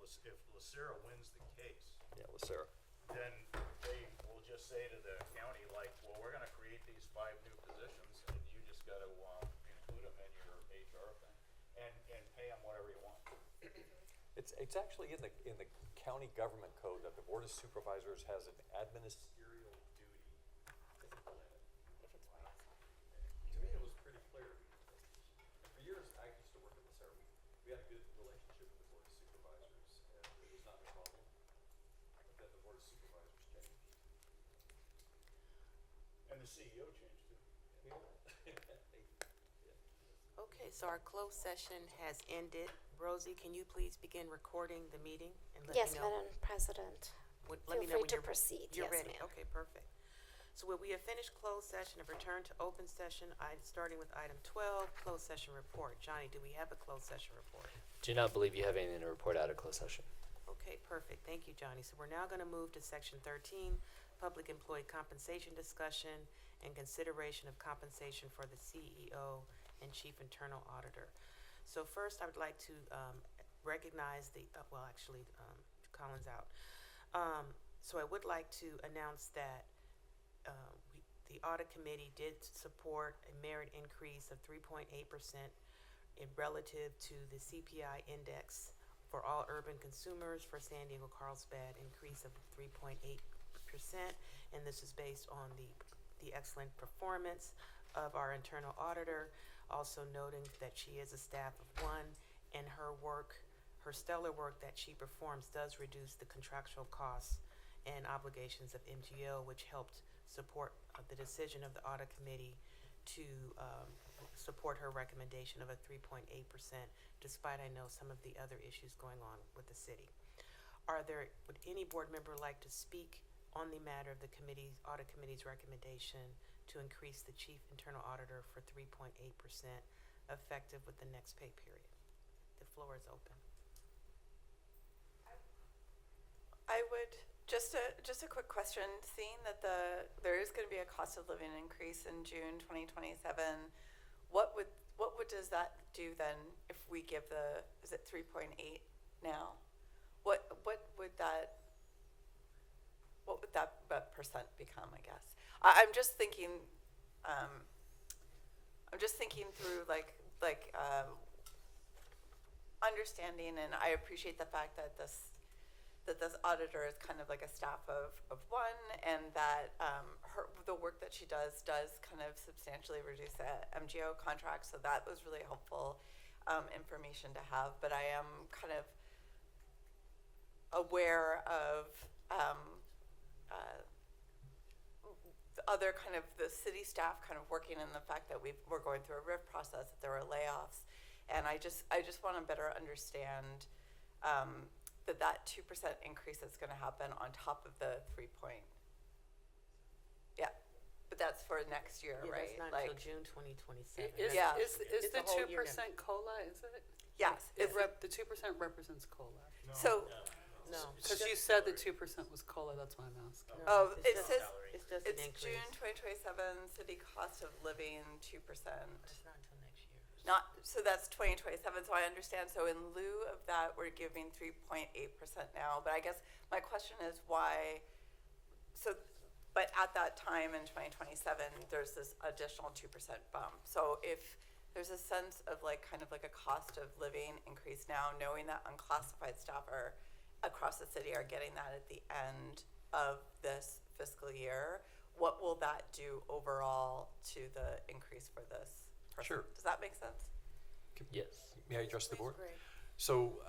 if Lucera wins the case, Yeah, Lucera. then they will just say to the county, like, well, we're gonna create these 5 new positions, and you just gotta, include them in your HR thing, and pay them whatever you want. It's actually in the county government code that the Board of Supervisors has an administrative duty to implement it. To me, it was pretty clear. For years, I used to work at Lucera. We had a good relationship with the Board of Supervisors, and it was not a problem. But then the Board of Supervisors changed. And the CEO changed too. Okay, so our closed session has ended. Rosie, can you please begin recording the meeting and let Yes, me know? Madam President. Let me Feel know free when to proceed. You're Yes, ready. ma'am. Okay, perfect. So we have finished closed session and returned to open session. Starting with item 12, closed session report. Johnny, do we have a closed session report? Do not believe you have anything to report out of closed session. Okay, perfect. Thank you, Johnny. So we're now going to move to section 13, public employee compensation discussion and consideration of compensation for the CEO and chief internal auditor. So first, I would like to recognize Colin's out. So I would like to announce that the audit committee did support a merit increase of 3.8% relative to the CPI index for all urban consumers for San Diego Carlsbad, increase of 3.8%, and this is based on the excellent performance of our internal auditor, also noting that she is a staff of 1, and her stellar work that she performs does reduce the contractual costs and obligations of MGO, which helped support the decision of the audit committee to support her recommendation of a 3.8%, despite I know some of the other issues going on with the city. Would any board member like to speak on the matter of the audit committee's recommendation to increase the chief internal auditor for 3.8% effective with the next pay period? The floor is open. I would, just a quick question, seeing that there is going to be a cost of living increase in June 2027, what does that do then if we give is it 3.8 now? What would that percent become, I guess? I'm just thinking through understanding, and I appreciate the fact that this auditor is kind of like a staff of 1, and that the work that she does kind of substantially reduce the MGO contract, so that was really helpful information to have. But I am kind of aware of other kind of the city staff kind of working in the fact that we're going through a RIF process, that there were layoffs, and I just want to better understand that 2% increase that's going to happen on top of the 3 point. Yeah, but that's for next year, Yeah, right? that's not until June 2027. Yeah. Is It's the the whole 2% year now. COLA, is it? Yes. The 2% represents COLA. So, No. Because you said the 2% was COLA, that's why I'm asking. oh, It's it just- says It's just an it's increase. June 2027 city cost of living 2%. It's not until next year. So that's 2027, so I understand. So in lieu of that, we're giving 3.8% now, but I guess my question is why, but at that time in 2027, there's this additional 2% bump. So if there's a sense of kind of a cost of living increase now, knowing that unclassified staff across the city are getting that at the end of this fiscal year, what will that do overall to the increase for this person? Sure. Does that make sense? Yes. May I address the board? Great. So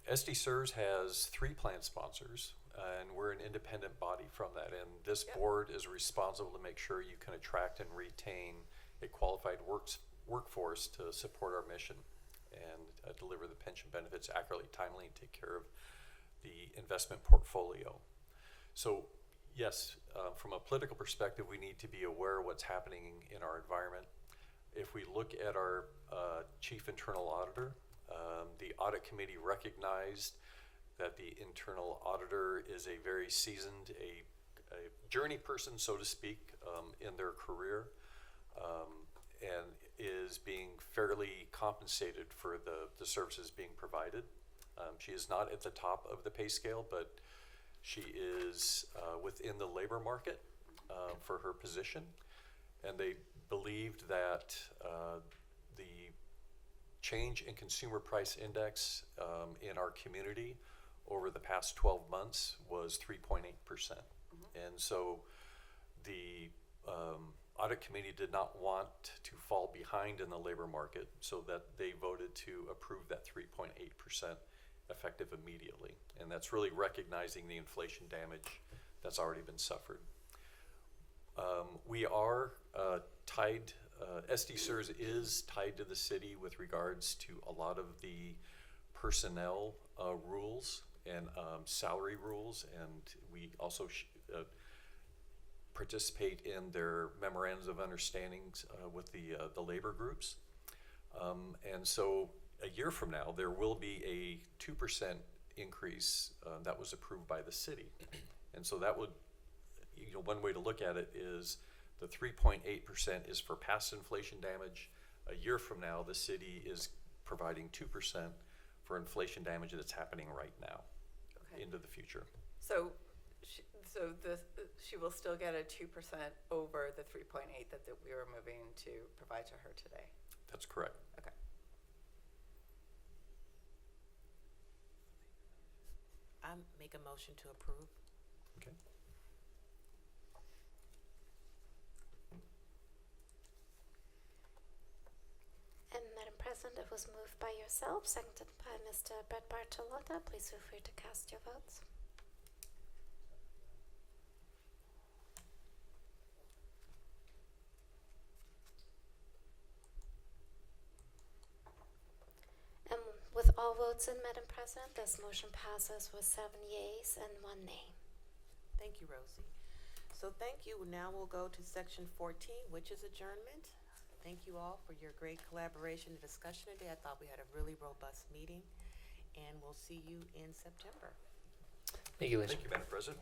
SDCERS has 3 plan sponsors, and we're an independent body from that. And this board is responsible to make sure you can attract and retain a qualified workforce to support our mission and deliver the pension benefits accurately, timely, and take care of the investment portfolio. So yes, from a political perspective, we need to be aware of what's happening in our environment. If we look at our chief internal auditor, the audit committee recognized that the internal auditor is a very seasoned, a journey person, so to speak, in their career, and is being fairly compensated for the services being provided. She is not at the top of the pay scale, but she is within the labor market for her position. And they believed that the change in consumer price index in our community over the past 12 months was 3.8%. And so the audit committee did not want to fall behind in the labor market, so that they voted to approve that 3.8% effective immediately. And that's really recognizing the inflation damage that's already been suffered. We are tied, SDCERS is tied to the city with regards to a lot of the personnel rules and salary rules, and we also participate in their memorandums of understandings with the labor groups. And so a year from now, there will be a 2% increase that was approved by the city. And so that would, one way to look at it is the 3.8% is for past inflation damage. A year from now, the city is providing 2% for inflation damage that's happening right now into the future. So, she will still get a 2% over the 3.8 that we were moving to provide to her today. That's correct. Okay. I make a motion to approve. Okay. And Madam President, it was moved by yourself, seconded by Mr. Brett Bartolotta. Please feel free to cast your votes. And with all votes in, Madam President, this motion passes with 7 yeas and 1 nay. Thank you, Rosie. So thank you. Now we'll go to section 14, which is adjournment. Thank you all for your great collaboration and discussion today. I thought we had a really robust meeting, and we'll see you in September. Thank you, Liz. Thank you, Madam President.